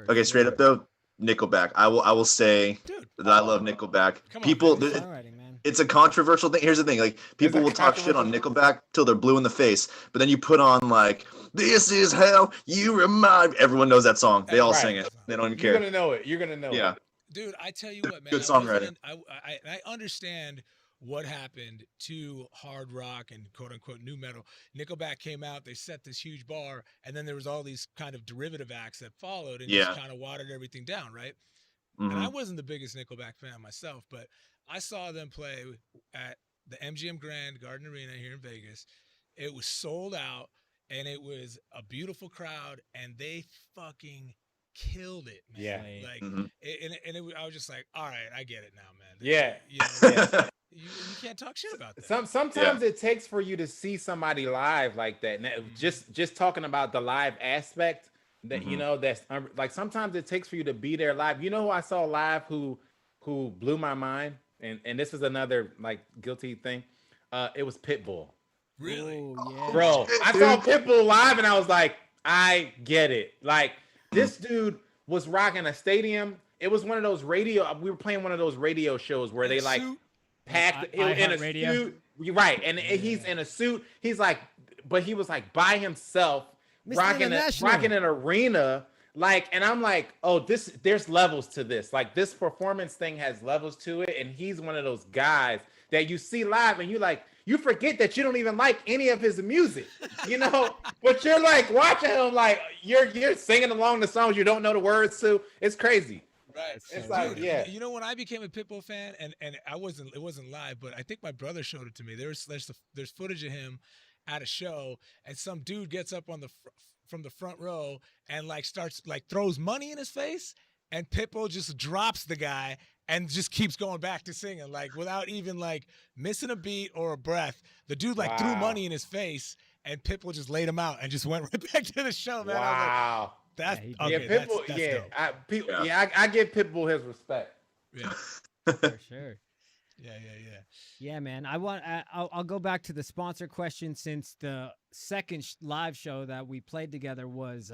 Okay, straight up though, Nickelback. I will say Dude, that I love Nickelback. Come on, People, man. Songwriting, man. it's a controversial thing. Here's the thing: like people a will talk shit on controversial- Nickelback till they're blue in the face, but then you put on like "This Is How You Remind." Everyone knows that song. They all Right. sing it. They don't even You're care. gonna know it. You're gonna know Yeah. it. dude, I tell you what, man. Good I wasn't songwriting. I understand what happened to hard rock and quote unquote new metal. Nickelback came out, they set this huge bar, and then there was all these kind of derivative acts that followed and Yeah. just kind of watered everything down, right? And I Mhm. wasn't the biggest Nickelback fan myself, but I saw them play at the MGM Grand Garden Arena here in Vegas. It was sold out, and it was a beautiful crowd, and they fucking killed it, man. Yeah. Like, Mhm. I was just like, all right, I get it now, man. Yeah. You, know, you can't talk shit about that. Sometimes it takes for you to see somebody live like that. Just talking about the live aspect that you know that's like sometimes it takes for you to be there live. You know who I saw live who blew my mind, and this is another like guilty thing. It was Pitbull. Really? Oh, yeah. Bro, I saw Pitbull live and I was like, I get it. Like this dude was rocking a stadium. It was one of those radio. We were playing one of those radio shows where they like packed in a suit. You're right, and he's in a suit. He's like, but he was like by himself, rocking an arena. Like, and I'm like, oh, there's levels to this. Like this performance thing has levels to it, and he's one of those guys that you see live, and you forget that you don't even like any of his music, you know, but you're like watching him, like you're singing along the songs you don't know the words to. It's crazy. Right. It's like, yeah. You know, when I became a Pitbull fan, and it wasn't live, but I think my brother showed it to me. There's footage of him at a show, and some dude gets up on from the front row and like starts like throws money in his face, and Pitbull just drops the guy and just keeps going back to singing, like without even like missing a beat or a breath. The dude like threw money in his face, and Pitbull just laid him out and just went right back to the show, man. Wow. That's Pitbull. that's I give Pitbull his respect. Yeah. For sure. Yeah, man. I'll go back to the sponsor question, since the second live show that we played together was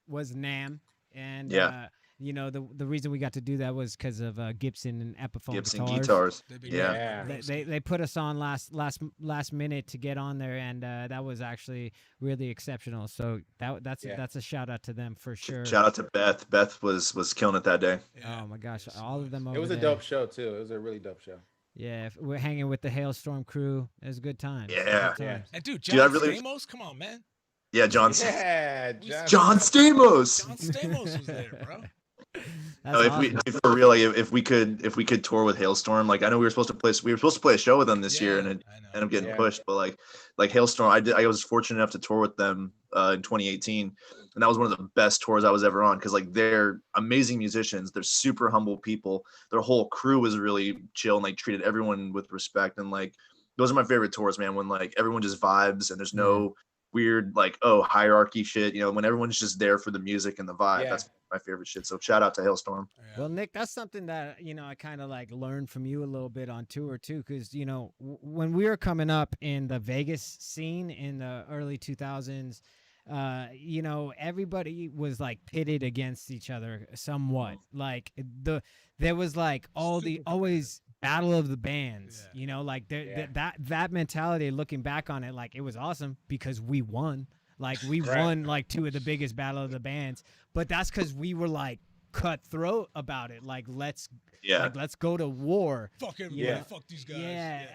NAMM, and you know, the reason we got to do that was because of Gibson and Epiphone guitars. They put us on last minute to get on there, and that was actually really exceptional. So that's a shout out to them for sure. Shout out to Beth. Beth was killing it that day. Yeah. Oh my gosh, all of them. It was a dope show too. It was a really dope show. Yeah, we're hanging with the Hailstorm crew. It was a good time. Yeah. And dude, John Stamos, come on, man. Yeah, John. Yeah, John Stamos. John Stamos was there, bro. For real, like if we could tour with Hailstorm, like I know we were supposed to play a show with them this year, and it ended up getting pushed. But like Hailstorm, I was fortunate enough to tour with them in 2018, and that was one of the best tours I was ever on, because like they're amazing musicians, they're super humble people, their whole crew was really chill, and they treated everyone with respect, and like those are my favorite tours, man, when like everyone just vibes and there's no weird like hierarchy shit, you know, when everyone's just there for the music and the vibe. That's my favorite shit. So shout out to Hailstorm. Well, Nick, that's something that, you know, I kind of like learned from you a little bit on tour too, because, you know, when we were coming up in the Vegas scene in the early 2000s, you know, everybody was like pitted against each other somewhat. Like there was like always battle of the bands, you know, like that mentality. Looking back on it, like it was awesome because we won. Like we won like two of the biggest battle of the bands, but that's because we were like cutthroat about it. Like let's go to war. Fuck everybody. Fuck these guys.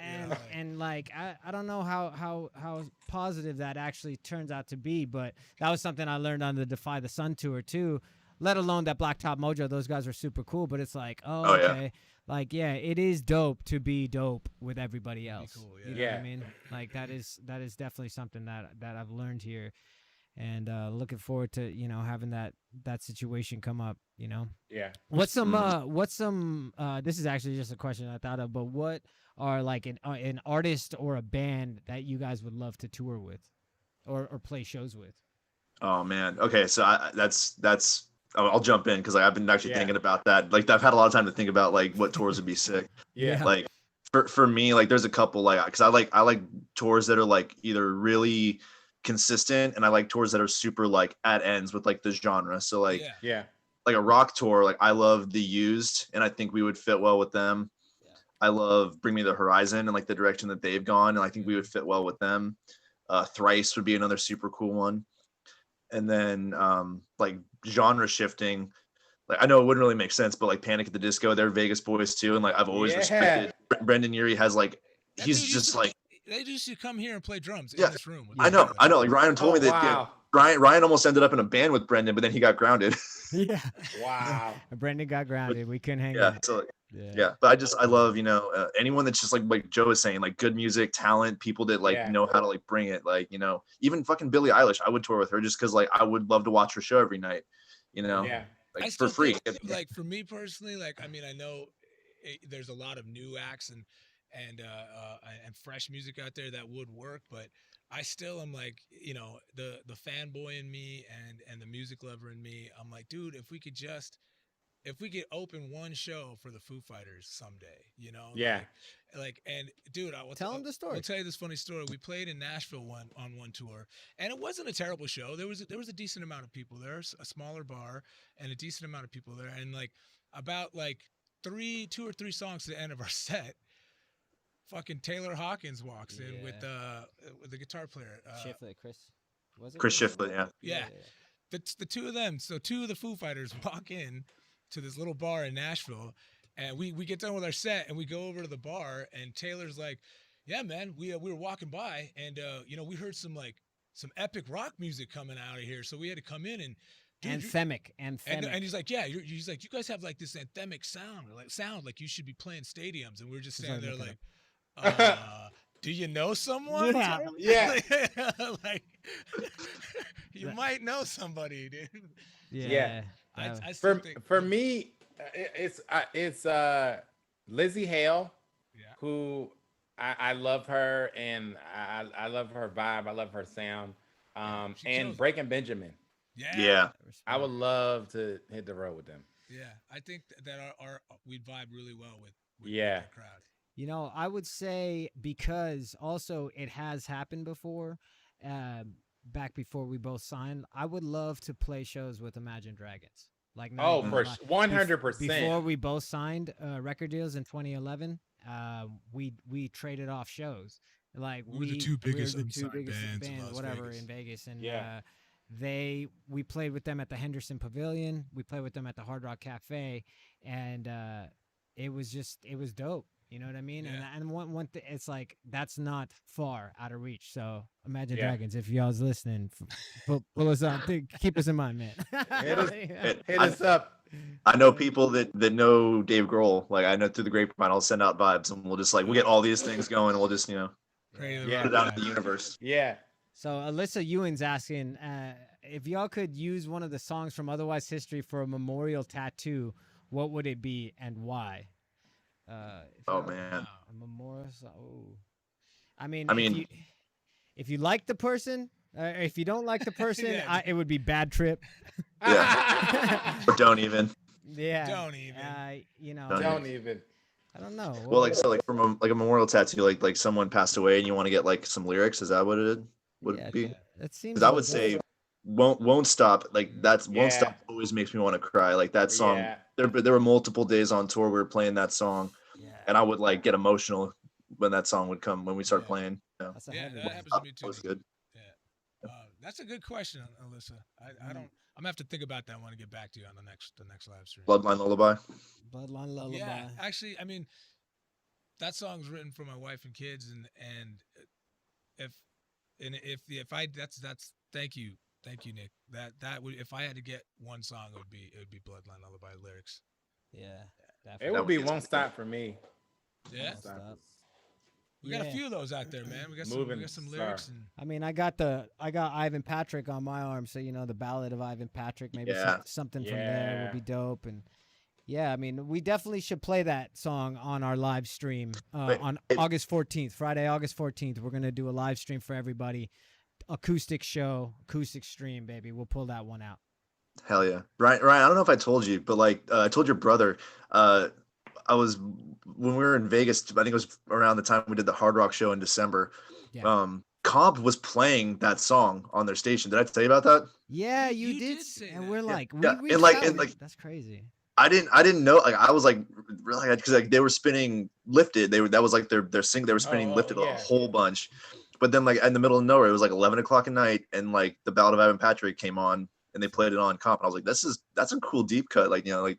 And like I don't know how positive that actually turns out to be, but that was something I learned on the Defy the Sun tour too. Let alone that Blacktop Mojo, those guys were super cool, but it's like, okay. Like, yeah, it is dope to be dope with everybody else. Cool, you know what I mean? Like that is definitely something that I've learned here, and looking forward to, you know, having that situation come up, you know? Yeah. What's some this is actually just a question I thought of, but what are like an artist or a band that you guys would love to tour with or play shows with? Oh man. Okay. So I'll jump in because I've been actually thinking about that. Like I've had a lot of time to think about like what tours would be sick. Like for me, like there's a couple, like, because I like tours that are like either really consistent, and I like tours that are super like at ends with like the genre. So like like a rock tour, like I love The Used, and I think we would fit well with them. I love Bring Me the Horizon and like the direction that they've gone, and I think we would fit well with them. Thrice would be another super cool one. And then like genre shifting, like I know it wouldn't really make sense, but like Panic at the Disco, they're Vegas boys too, and like I've always respected Brendan Urie. Has like he's just like they just used to come here and play drums in this room. I know. Like Ryan told me that Ryan almost ended up in a band with Brendan, but then he got grounded. Wow. Brendan got grounded. We couldn't hang out. So but I love, you know, anyone that's just like Joe was saying, like good music, talent, people that like know how to like bring it, like, you know, even fucking Billie Eilish, I would tour with her just because like I would love to watch her show every night, you know, like for free. Like for me personally, like I mean, I know there's a lot of new acts, and and fresh music out there that would work. But I still am like, the fanboy in me and the music lover in me. I'm like, dude, if we could open one show for the Foo Fighters someday, Yeah. and dude, Tell them the story. I'll tell you this funny story. We played in Nashville on one tour, and it wasn't a terrible show. There was a decent amount of people there, a smaller bar, and a decent amount of people there, and like about like 2 or 3 songs to the end of our set, fucking Taylor Hawkins walks in with the guitar player. Shiflett, Chris. Was it Chris Shiflett, yeah. Yeah. The two of them. So 2 of the Foo Fighters walk in to this little bar in Nashville, and we get done with our set, and we go over to the bar, and Taylor's like, "Yeah, man, we were walking by, and we heard some epic rock music coming out of here, so we had to come in and." Dude, Anthemic. And he's like, yeah, he's like, you guys have like this anthemic sound, like you should be playing stadiums, and we were just standing there like, do you know someone? Yeah. Like, you might know somebody, dude. Yeah. I still think, for me, it's Lizzie Hale, who I love her, and I love her vibe. I love her sound. And Breaking Benjamin. Yeah. I would love to hit the road with them. Yeah, I think that we'd vibe really well with the crowd. I would say, because also it has happened before, back before we both signed, I would love to play shows with Imagine Dragons. Like, for 100%. Before we both signed record deals in 2011, we traded off shows. Like, we were the two biggest bands whatever in Vegas, and we played with them at the Henderson Pavilion. We played with them at the Hard Rock Cafe, and it was dope. You know what I mean? Yeah. And one it's like, that's not far out of reach. So Imagine Dragons, if y'all's listening, pull us up. Keep us in mind, man. Hit us up. I know people that know Dave Grohl. Like, I know through the grapevine, I'll send out vibes, and we'll just we'll get all these things going, and we'll just put it out in the universe. Yeah. So Alyssa Ewan's asking if y'all could use one of the songs from Otherwise History for a memorial tattoo, what would it be and why? Man, a memorial. I mean, if you like the person, if you don't like the person, it would be Bad Trip. Or don't even. Yeah. Don't even. Don't even. I don't know. Well, from a memorial tattoo, like someone passed away, and you want to get some lyrics. Is that what it would be? That seems. Because I would say, won't stop. Like, won't stop. Always makes me want to cry. Like, that song. Yeah. There were multiple days on tour we were playing that song, and I would get emotional when that song would come when we start playing. That happens to me too. That was good. Yeah. That's a good question, Alyssa. I don't. I'm gonna have to think about that one and get back to you on the next live stream. Bloodline Lullaby. Bloodline Lullaby. Yeah, actually, I mean, that song's written for my wife and kids, and if I that's thank you, Nick. That would, if I had to get one song, it would be Bloodline Lullaby lyrics. Yeah, definitely. It would be Won't Stop for me. Yeah. We got a few of those out there, man. We got some lyrics. And I mean, I got Ivan Patrick on my arm, so the Ballad of Ivan Patrick. Maybe something from there would be dope. And I mean, we definitely should play that song on our live stream on August 14th, Friday, August 14th. We're gonna do a live stream for everybody, acoustic show, acoustic stream, baby. We'll pull that one out. Hell yeah, Ryan. I don't know if I told you, but I told your brother. When we were in Vegas, I think it was around the time we did the Hard Rock show in December. Yeah. Comp was playing that song on their station. Did I tell you about that? Yeah, you did say and that. We're like, that's crazy. I didn't know. I was really, because they were spinning Lifted. That was their sing. They were spinning Lifted a whole bunch. But then in the middle of nowhere, it was 11 o'clock at night, and the Ballad of Ivan Patrick came on, and they played it on Comp. And I was like, that's a cool deep cut.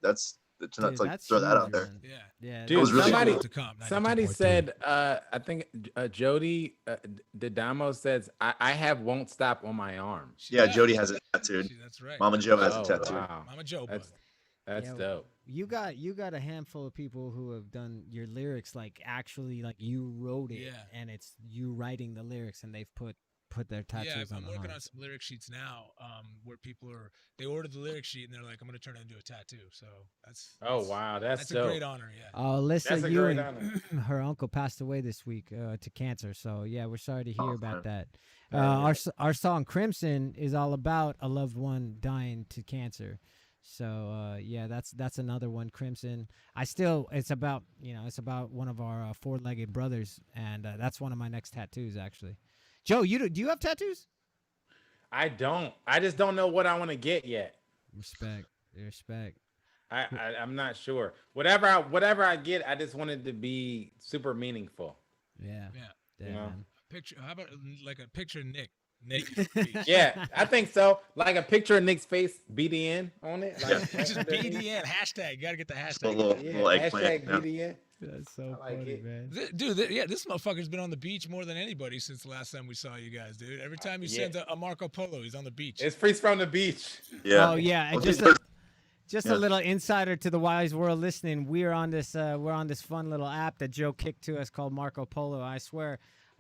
That's throw that out there. Yeah. Dude, really somebody said, I think Jody Didamo says, I have Won't Stop on my arm. Jody has it tattooed. That's right. Mama Joe has it tattooed. Wow. Mama Joe. That's dope. You got a handful of people who have done your lyrics, actually, you wrote it, and it's you writing the lyrics, and they've put put their tattoos Yeah, on I'm the working on hearts. some lyric sheets now, where they order the lyric sheet and they're like, I'm gonna turn it into a tattoo. So Oh wow, that's that's a dope. great honor. Yeah. Alyssa That's a great Ewing, honor. her uncle passed away this week to cancer. So yeah, we're sorry to hear about that. Yeah. Our song Crimson is all about a loved one dying to cancer. So yeah, that's another one. Crimson. It's about one of our four-legged brothers, and that's one of my next tattoos actually. Joe, do you have tattoos? I don't. I just don't know what I want to get yet. Respect. I'm not sure. Whatever I get, I just want it to be super meaningful. Yeah. Yeah. You know? Man. Picture. How about like a picture of Nick naked on the beach? Yeah, I think so. Like a picture of Nick's face, BDN on it. Like, Just BDN hashtag. You gotta get the Just a hashtag. little eggplant. hashtag Yeah. BDN. That's so I like funny, it. man. Dude, yeah, this motherfucker's been on the beach more than anybody since the last time we saw you guys, dude. Every time you send a Marco Polo, he's on the beach. It's Freeze from the Beach. Yeah. Oh yeah, and just a little insider to the wise world listening. We're on this fun little app that Joe kicked to us called Marco Polo. I swear,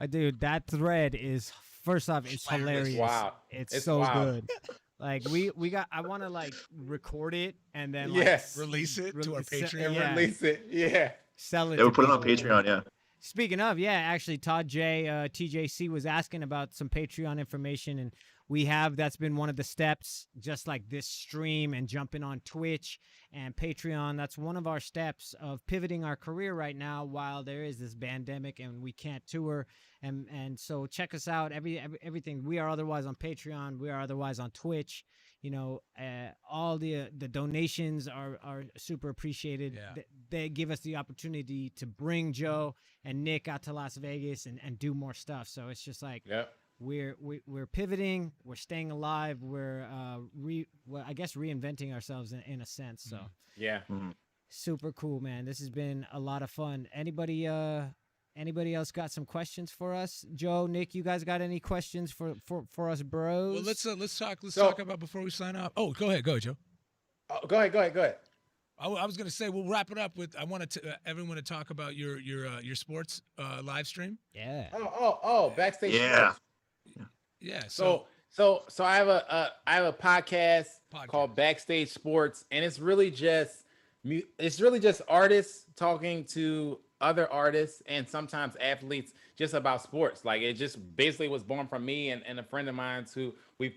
dude, that thread is first off, it's hilarious. Wow, it's so wild. good. Like I want to like record it and then release it to our Patreon. And release it. Yeah. Sell it. Yeah, we put it on people. Patreon. Yeah. Speaking of, actually, Todd J, TJC was asking about some Patreon information, and that's been one of the steps, just like this stream and jumping on Twitch and Patreon. That's one of our steps of pivoting our career right now while there is this pandemic and we can't tour. And so check us out. Everything. We are otherwise on Patreon. We are otherwise on Twitch. All the donations are super appreciated. Yeah. They give us the opportunity to bring Joe and Nick out to Las Vegas and do more stuff. So it's just like we're pivoting, we're staying alive, we're I guess reinventing ourselves in a sense. So super cool, man. This has been a lot of fun. Anybody else got some questions for us? Joe, Nick, you guys got any questions for us bros? Well, let's talk about before we sign off. Oh, go ahead, Joe. Oh, go ahead. I was gonna say we'll wrap it up with I wanted everyone to talk about your sports live stream. Yeah. Oh, backstage. Yeah. Sports. Yeah. So I have a podcast called Backstage Sports, and it's really just artists talking to other artists and sometimes athletes just about sports. Like it just basically was born from me and a friend of mine who we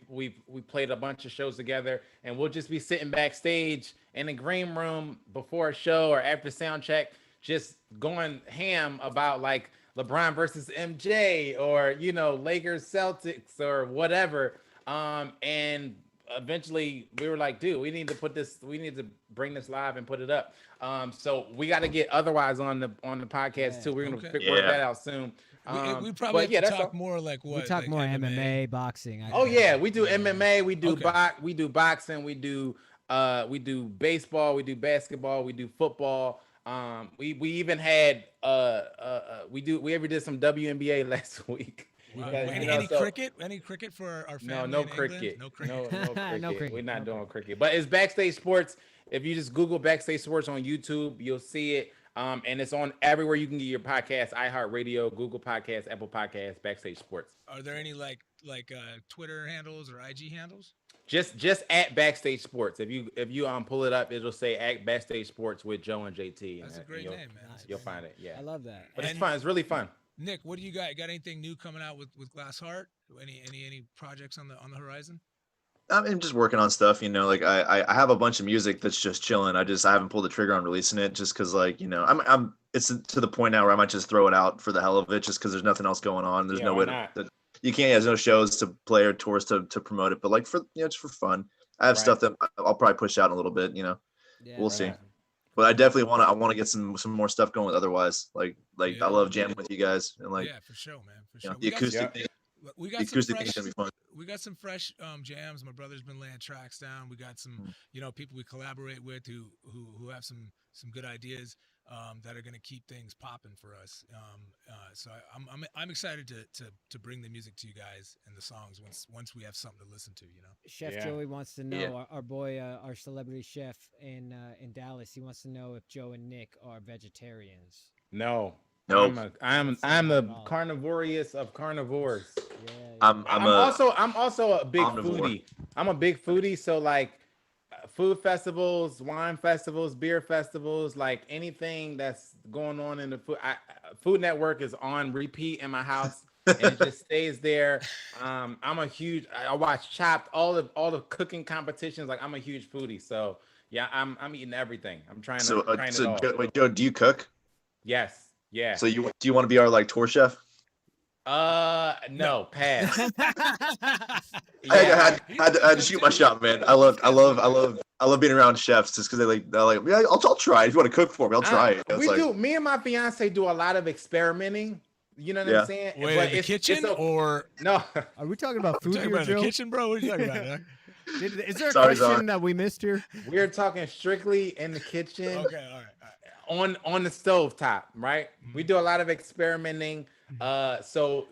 played a bunch of shows together, and we'll just be sitting backstage in the green room before a show or after sound check, just going ham about like LeBron versus MJ or Lakers Celtics or whatever. And eventually we were like, dude, we need to bring this live and put it up. So we got to get otherwise on the podcast too. We're gonna work that out soon. We probably have to talk more like what we talk like more MMA, boxing. We do MMA, we do boxing, we do baseball, we do basketball, we do football. We even had we ever did some WNBA last week. Because, any cricket for our family? No cricket. No cricket. No cricket. No cricket. We're not doing cricket. But it's Backstage Sports. If you just Google Backstage Sports on YouTube, you'll see it. And it's on everywhere you can get your podcast: iHeartRadio, Google Podcasts, Apple Podcasts, Backstage Sports. Are there any like Twitter handles or IG handles? Just at Backstage Sports. If you pull it up, it'll say at Backstage Sports with Joe and JT. That's a great name, man. You'll find it. Yeah, I love that. But it's fun. It's really fun. Nick, what do you got? Got anything new coming out with Glass Heart? Any projects on the horizon? I'm just working on stuff, like I have a bunch of music that's just chilling. I haven't pulled the trigger on releasing it just because it's to the point now where I might just throw it out for the hell of it just because there's nothing else going on. There's no way you can't, there's no shows to play or tours to promote it, but like for, just for fun, I have stuff that I'll probably push out a little bit, we'll see. But I definitely want to get some more stuff going with otherwise. Like I love jamming with you guys and for sure, man. For sure. The acoustic thing. We got thing's gonna be fun. We got some fresh jams. My brother's been laying tracks down. We got some people we collaborate with who have some good ideas that are going to keep things popping for us. So I'm excited to bring the music to you guys and the songs once we have something to listen to. Chef Joey wants to know our boy, our celebrity chef in Dallas. He wants to know if Joe and Nick are vegetarians. No. No, I'm the carnivorous of carnivores. Yeah, I'm a I'm also a big omnivore. foodie. I'm a big foodie, so like food festivals, wine festivals, beer festivals, like anything that's going on in the Food Network is on repeat in my house, and it just stays there. I'm a huge. I watch Chopped, all the cooking competitions. Like I'm a huge foodie, so yeah, I'm eating everything. I'm trying to trying it all. Wait, Joe, do you cook? Yes, yeah. So do you want to be our like tour chef? No, pass. I Yeah, had to shoot my shot, man. I love being around chefs just because they're like, yeah, I'll try it. If you want to cook for me, I'll try it. It's like, me and my fiance do a lot of experimenting. You know what Yeah. I'm saying? Wait, in the kitchen or no? Are we talking about we're food talking here, about in the Joe? kitchen, bro? What are you talking about? Doc? Is there a Sorry, question Zara. that we missed here? We're talking strictly in the kitchen. Okay, all right. On the stove top, right? We do a lot of experimenting. So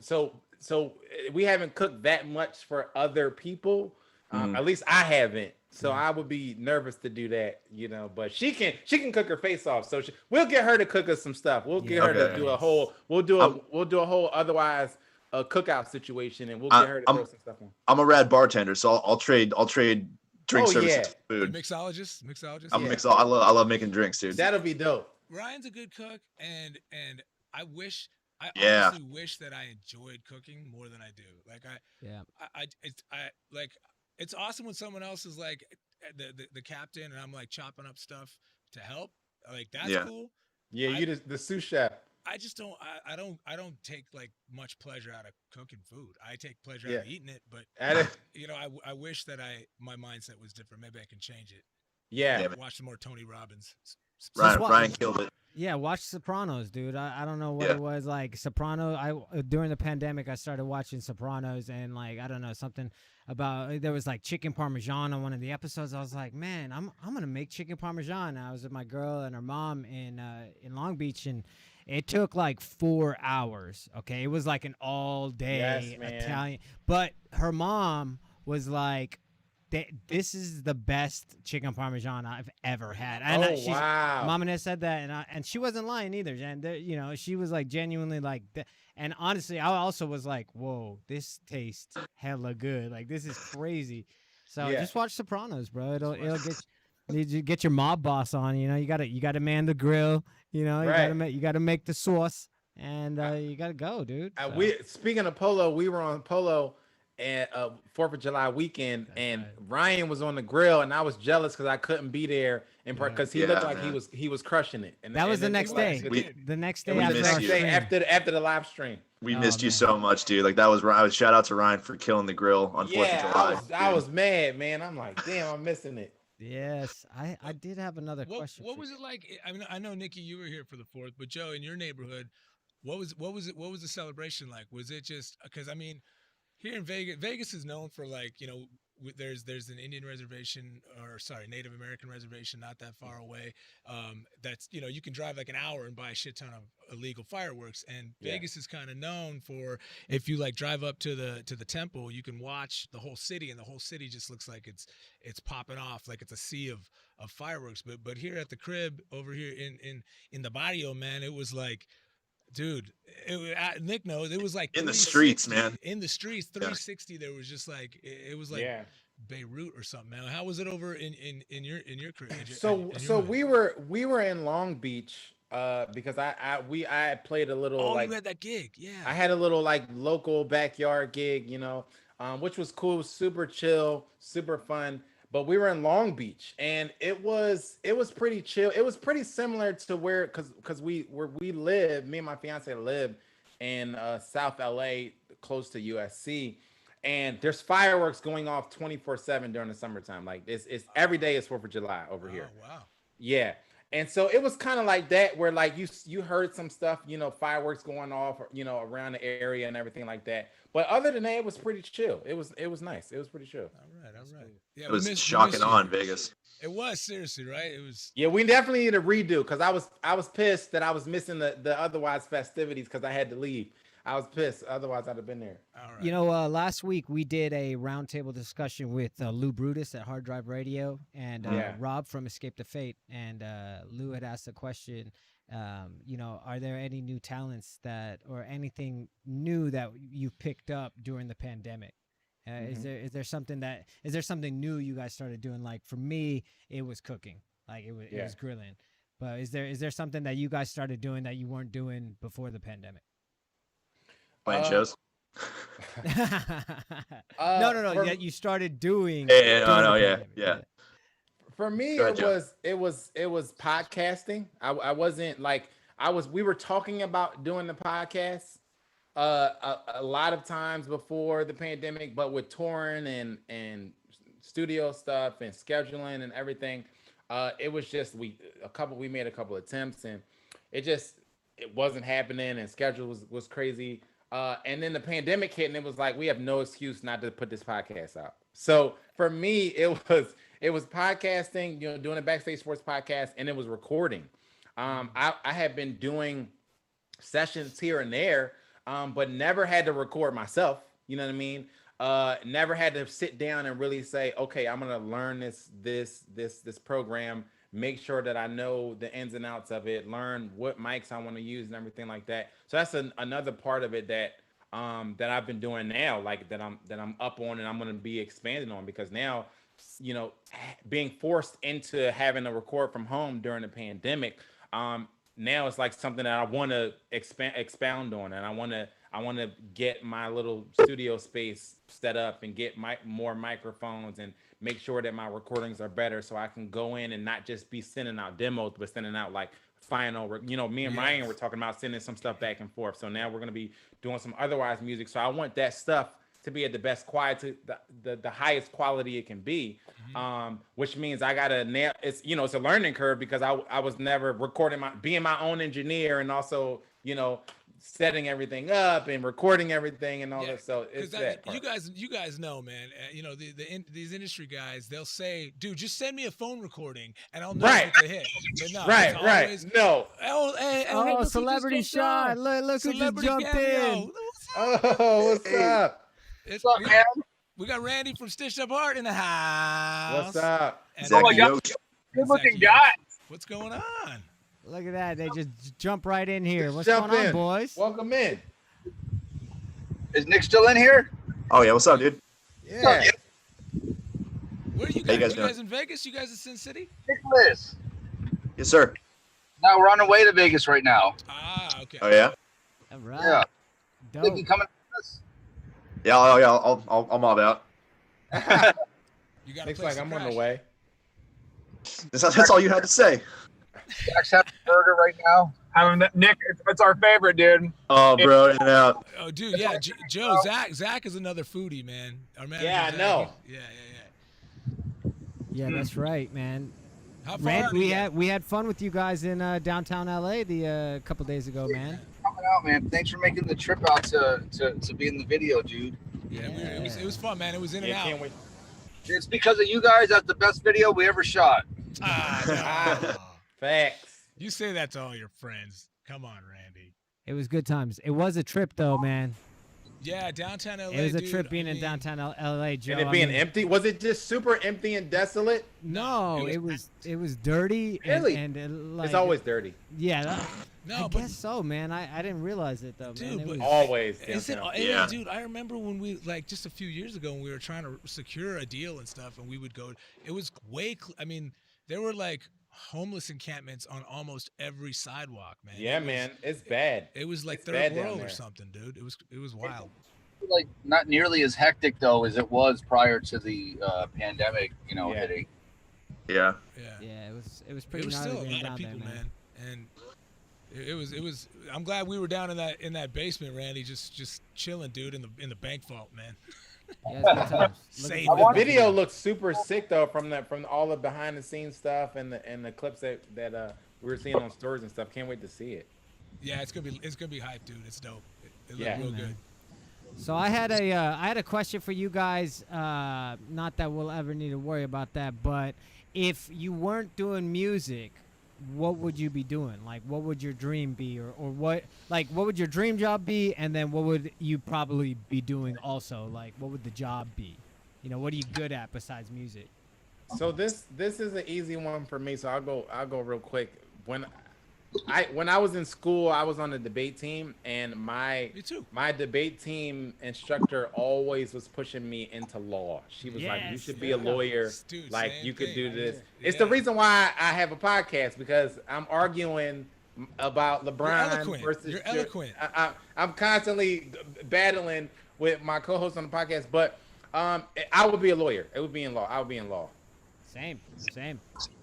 we haven't cooked that much for other people. At least I haven't. So I would be nervous to do that, you know. But she can cook her face off. So we'll get her to cook us some stuff. We'll get her to do a whole. We'll do a whole otherwise a cookout situation, and we'll get her to throw some stuff on. I'm a rad bartender, so I'll trade drink services to food. Mixologist. I'm a mix. I love making drinks, dude. That'll be dope. Ryan's a good cook, and I Yeah. honestly wish that I enjoyed cooking more than I do. Like it's awesome when someone else is like the captain, and I'm like chopping up stuff to help. Like that's cool. Yeah, you the sous chef. I just don't. I don't take like much pleasure out of cooking food. I take pleasure out of eating it, but you know, I wish that my mindset was different. Maybe I can change it. Yeah. Watch some more Tony Robbins. Ryan killed it. Yeah, watch Sopranos, dude. I don't know what it was like. During the pandemic, I started watching Sopranos, and like I don't know, something about there was like chicken parmesan on one of the episodes. I was like, man, I'm gonna make chicken parmesan. I was with my girl and her mom in Long Beach, and it took like 4 hours. Okay, it was like an all day Italian. But her mom was like, this is the best chicken parmesan I've ever had. And wow. Mom and Dad said that, and she wasn't lying either. And you know, she was like genuinely like, and honestly, I also was like, whoa, this tastes hella good. Like this is crazy. So just watch Sopranos, bro. It'll get your mob boss on. You know, you gotta man the grill. You know, you gotta make the sauce, and you gotta go, dude. Speaking of Polo, we were on Polo and 4th of July weekend, and Ryan was on the grill, and I was jealous because I couldn't be there in part because he looked like he was crushing it. And that was the next day. The next day after the live stream. We missed you so much, dude. Like that was shout out to Ryan for killing the grill on 4th of July. I was mad, man. I'm like, damn, I'm missing it. Yes, I did have another question. What was it like? I mean, I know Nikki, you were here for the 4th, but Joe, in your neighborhood, what was the celebration like? Was it just because I mean, here in Vegas is known for like, you know, there's an Indian reservation Native American reservation not that far away. That's, you know, you can drive like an hour and buy a shit ton of illegal fireworks. And Vegas is kind of known for, if you like drive up to the temple, you can watch the whole city, and the whole city just looks like it's popping off, like it's a sea of fireworks. But here at the crib over here in the barrio, man, it was like, dude, Nick knows it was like in the streets, man. In the streets, 360. There was just like it was like Beirut or something, man. How was it over in your career? So we were in Long Beach because I played a little. Oh, like, you had that gig, yeah. I had a little like local backyard gig, you know, which was cool, super chill, super fun. But we were in Long Beach, and it was pretty chill. It was pretty similar to where because we live, me and my fiance live in South LA, close to USC, and there's fireworks going off 24/7 during the summertime. Like it's every day is 4th of July over here. Wow. Yeah. And so it was kind of like that, where like you heard some stuff, you know, fireworks going off, you know, around the area and everything like that. But other than that, it was pretty chill. It was nice. It was pretty chill. All right. Yeah, it was shocking on Vegas. It was, seriously, right? It was. Yeah, we definitely need a redo because I was pissed that I was missing the otherwise festivities because I had to leave. I was pissed. Otherwise, I'd have been there. All right. You know, last week we did a roundtable discussion with Lou Brutus at Harddrive Radio and Rob from Escape to Fate. And Lou had asked a question you know, are there any new talents that or anything new that you picked up during the pandemic? Is there something new you guys started doing? Like for me, it was cooking. Like it was grilling. But is there something that you guys started doing that you weren't doing before the pandemic? Playing shows. No. That you started doing. Yeah, during the yeah, pandemic. yeah. For me, Go ahead, Joe. it was podcasting. I wasn't like we were talking about doing the podcast a lot of times before the pandemic, but with touring and studio stuff and scheduling and everything, it was just we made a couple attempts and it wasn't happening and schedule was crazy. And then the pandemic hit and it was like we have no excuse not to put this podcast out. So for me, it was podcasting, you know, doing a Backstage Sports podcast, and it was recording. I had been doing sessions here and there, but never had to record myself. You know what I mean? Never had to sit down and really say, okay, I'm gonna learn this program, make sure that I know the ins and outs of it, learn what mics I want to use and everything like that. So that's another part of it that I've been doing now, like that I'm up on and I'm gonna be expanding on, because now, you know, being forced into having to record from home during the pandemic, now it's like something that I want to expound on, and I want to get my little studio space set up and get more microphones and make sure that my recordings are better, so I can go in and not just be sending out demos, but sending out like final, you know, me and Ryan were talking about sending some stuff back and forth. So now we're going to be doing some otherwise music. So I want that stuff to be at the best quality, the highest quality it can be, which means I gotta nail. It's, you know, it's a learning curve because I was never recording being my own engineer and also, you know, setting everything up and recording everything and all that. So it's that part. You guys know, man. You know, these industry guys, they'll say, "Dude, just send me a phone recording and I'll know if it's a hit." But no, right. No. Hey, look celebrity shot! Look who just jumped in! Oh, what's up? What's up, man? We got Randy from Stitched Up Art in the house. What's up? Oh my God, good looking guys. What's going on? Look at that! They just jump right in here. What's Jump going on, in. boys? Welcome in. Is Nick still in here? Oh yeah, what's up, dude? Yeah. Where are you guys? You guys in Vegas? You guys in Sin City? Nicholas. Yes, sir. No, we're on our way to Vegas right now. Ah, okay. Oh yeah. All right. Yeah. Dope. Think you coming with us? Yeah, I'll mob out. You got Looks like I'm on the way. That's all you had to say. Jack's having a burger right now. Nick, it's our favorite, dude. Oh, bro, in and out. Oh, dude, yeah, Joe, Zach is another foodie, man. Our manager, Yeah, I Zach, know. Yeah, that's right, man. How far Rand, are we you? had fun with you guys in downtown LA the couple days ago, man. Coming out, man. Thanks for making the trip out to be in the video, dude. Yeah, it was fun, man. It was in and out. Can't wait. It's because of you guys. That's the best video we ever shot. No. Facts. You say that to all your friends. Come on, Randy. It was good times. It was a trip, though, man. Yeah, downtown LA. It was a dude, trip being in downtown LA, Joe. And it being empty? Was it just super empty and desolate? No, it was dirty. Really? And like, It's always dirty. Yeah. No, I but guess so, man. I didn't realize it though, dude, man. but Always. is it? downtown. Yeah. Dude, I remember when we just a few years ago when we were trying to secure a deal and stuff, and we would go. It was I mean, there were like homeless encampments on almost every sidewalk, man. Yeah, man. It's bad. It was like It's third bad down world or there. something, dude. It was wild. Like not nearly as hectic though as it was prior to the pandemic, you know, Yeah. hitting. Yeah. Yeah, it was pretty It was gnarly still a being lot of down people, there, man. And it was. I'm glad we were down in that basement, Randy, just chilling, dude, in the bank vault, man. Yeah, it's good times. Look Save at it. The the video looks super sick though from all the behind the scenes stuff and the clips that we were seeing on stories and stuff. Can't wait to see it. Yeah, it's gonna be hype, dude. It's dope. It Yeah. looked real Man. good. So I had a question for you guys. Not that we'll ever need to worry about that, but if you weren't doing music, what would you be doing? Like, what would your dream be, or what would your dream job be? And then what would you probably be doing also? Like, what would the job be? You know, what are you good at besides music? So this is an easy one for me. So I'll go real quick. When When I was in school, I was on the debate team, and Me too. my debate team instructor always was pushing me into law. She was like, "You Yes, should there be a you go. lawyer. Dude, Like same you could thing. do Right this." here. It's the Yeah. reason why I have a podcast, because I'm arguing about LeBron eloquent. versus. You're eloquent. I'm constantly battling with my co-host on the podcast, but I would be a lawyer. It would be in law. I would be in law. Same.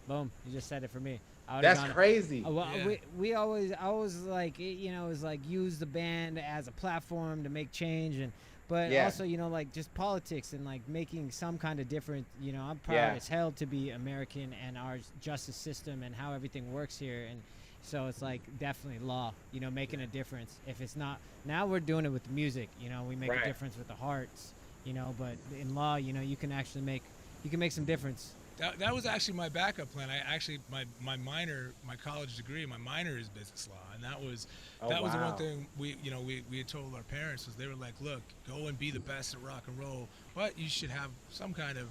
Boom. You just said it for me. I would've That's gone- crazy. Well, Yeah. we always, I was like, you know, it was like use the band as a platform to make change, but Yeah. also, you know, like just politics and like making some kind of difference. You know, I'm proud Yeah. as hell to be American and our justice system and how everything works here, and so it's like definitely law. You know, making a difference. If it's not now, we're doing it with music. You know, we make Right. a difference with the hearts. You know, but in law, you know, you can actually make some difference. That was actually my backup plan. I actually my minor, my college degree, my minor is business law, and that was Oh, the one wow. thing we had told our parents was they were like, look, go and be the best at rock and roll, but you should have some kind of,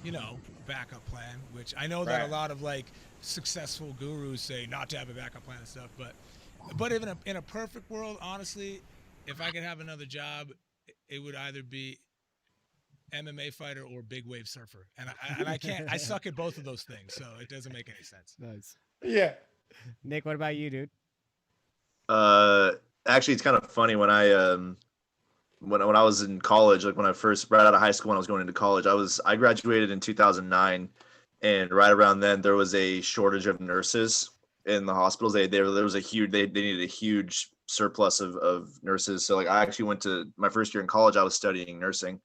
you know, backup plan. Which I know that Right. a lot of like successful gurus say not to have a backup plan and stuff, but in a perfect world, honestly, if I could have another job, it would either be MMA fighter or big wave surfer, and I can't. I suck at both of those things, so it doesn't make any sense. Nice. Yeah. Nick, what about you, dude? Actually, it's kind of funny when when I was in college, like when I first right out of high school, when I was going into college, I graduated in 2009, and right around then there was a shortage of nurses in the hospitals. There was a huge they needed a huge surplus of nurses. So like I actually went to my first year in college, I was studying nursing.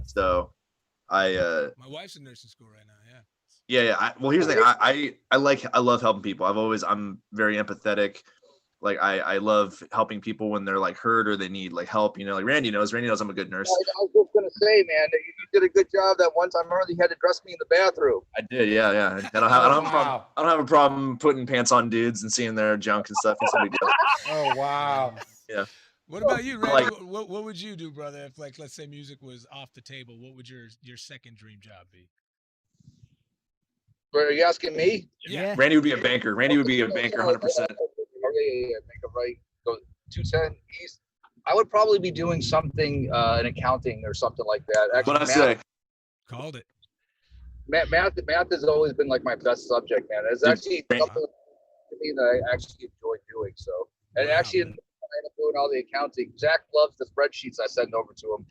So I My wife's in nursing school right now. well, here's the thing. I love helping people. I'm very empathetic. Like I love helping people when they're like hurt or they need like help. You know, like Randy knows I'm a good nurse. I was just gonna say, man, that you did a good job that one time. I remember you had to dress me in the bathroom. I did, yeah. I don't have a problem putting pants on dudes and seeing their junk and stuff. It's no big deal. Oh wow. Yeah. What about you, Randy? Like- what would you do, brother? If like let's say music was off the table, what would your second dream job be? Are you asking me? Yeah. Randy would be a banker. Randy would be a banker, 100%. Yeah. Make a right. Go 210 East. I would probably be doing something in accounting or something like that. Actually, What I say? Called it. math has always been like my best subject, man. It's actually something to me that I actually enjoy doing. So, and Wow, actually, man. I'm doing all the accounting. Zach loves the spreadsheets I send over to him.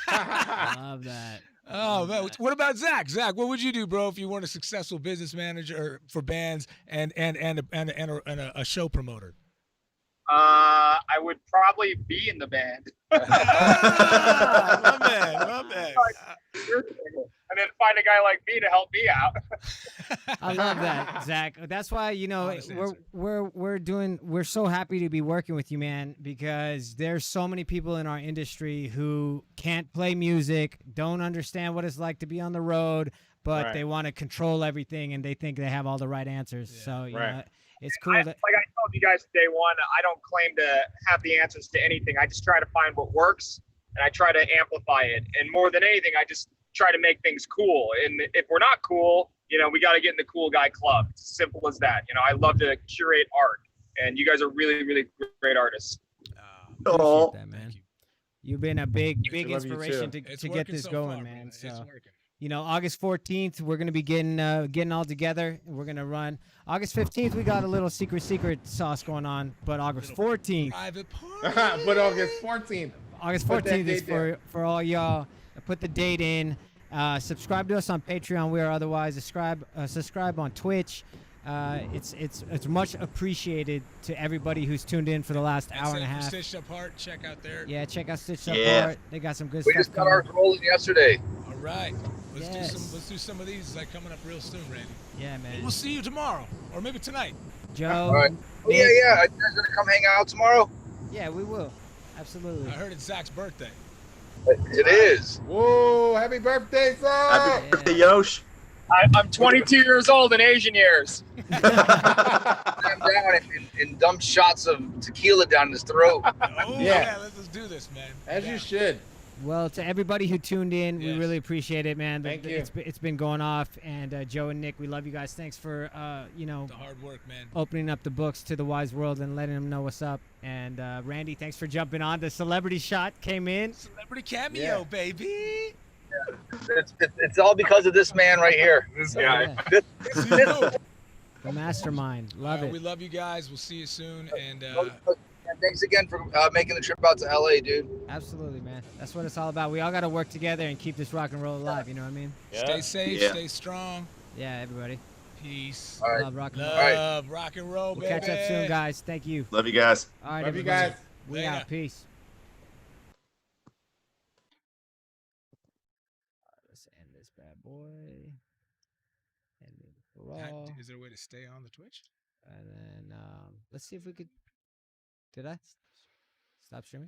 I love that. Oh, man. What about Zach? Zach, what would you do, bro, if you weren't a successful business manager for bands and a show promoter? I would probably be in the band. Ah, my man. And then find a guy like me to help me out. I love that, Zach. That's why, you know, Honest answer. we're so happy to be working with you, man, because there's so many people in our industry who can't play music, don't understand what it's like to be on the road, but Right. they want to control everything and they think they have all the right answers. Yeah. So, you Right. know, it's cool Like that I told you guys day one, I don't claim to have the answers to anything. I just try to find what works and I try to amplify it. And more than anything, I just try to make things cool. And if we're not cool, you know, we got to get in the cool guy club. It's as simple as that. You know, I love to curate art, and you guys are really, really great artists. Oh, appreciate that, man. Thank you. You've been a big I love you inspiration too. to It's get working this so going, far, man. It's So, working. you know, August 14th, we're going to be getting all together. We're going to run. August 15th, we got a little secret sauce going on. But August 14th, Private party. But August 14th. August Put that 14th is date there. for all y'all. Put the date in. Subscribe to us on Patreon. We are otherwise. Subscribe on Twitch. It's much appreciated to everybody who's tuned in for the last hour and a half. Stitched Up Heart, check out there. Yeah, check out Stitched Up Yeah. Heart. They got some good We stuff just got ours coming. rolling yesterday. All right. Yes. Let's do some of these like coming up real soon, Randy. Yeah, man. We'll see you tomorrow or maybe tonight. Joe. All right. Oh, yeah. Are you guys gonna come hang out tomorrow? Yeah, we will. Absolutely. I heard it's Zach's birthday. It is. Whoa! Happy birthday, son! happy Yeah. birthday, Yosh. I'm 22 years old in Asian years. I'm down and dumped shots of tequila down his throat. Oh Yeah. yeah, let's do this, man. As Yeah. you should. Well, to everybody who tuned in, we Yes. really appreciate it, man. Thank you. It's been going off, and Joe and Nick, we love you guys. Thanks for The hard work, man. opening up the books to the wise world and letting them know what's up. And Randy, thanks for jumping on. The celebrity shot came in. Celebrity cameo, Yeah. baby. It's all because of this man right here. This Yeah, guy. the mastermind. Love it. We love you guys. We'll see you soon. And And thanks again for making the trip out to LA, dude. Absolutely, man. That's what it's all about. We all got to work together and keep this rock and roll alive. You know what I mean? stay safe, Yeah. stay strong. Yeah, everybody. Peace. All right. Love rock and roll. Love rock and roll, We'll baby. catch up soon, guys. Thank you. Love you guys. All right, Love you everybody. guys. We Later. out. Peace. Let's end this bad boy. End it for all. Is there a way to stay on the Twitch? And then let's see if we could. Did I stop streaming?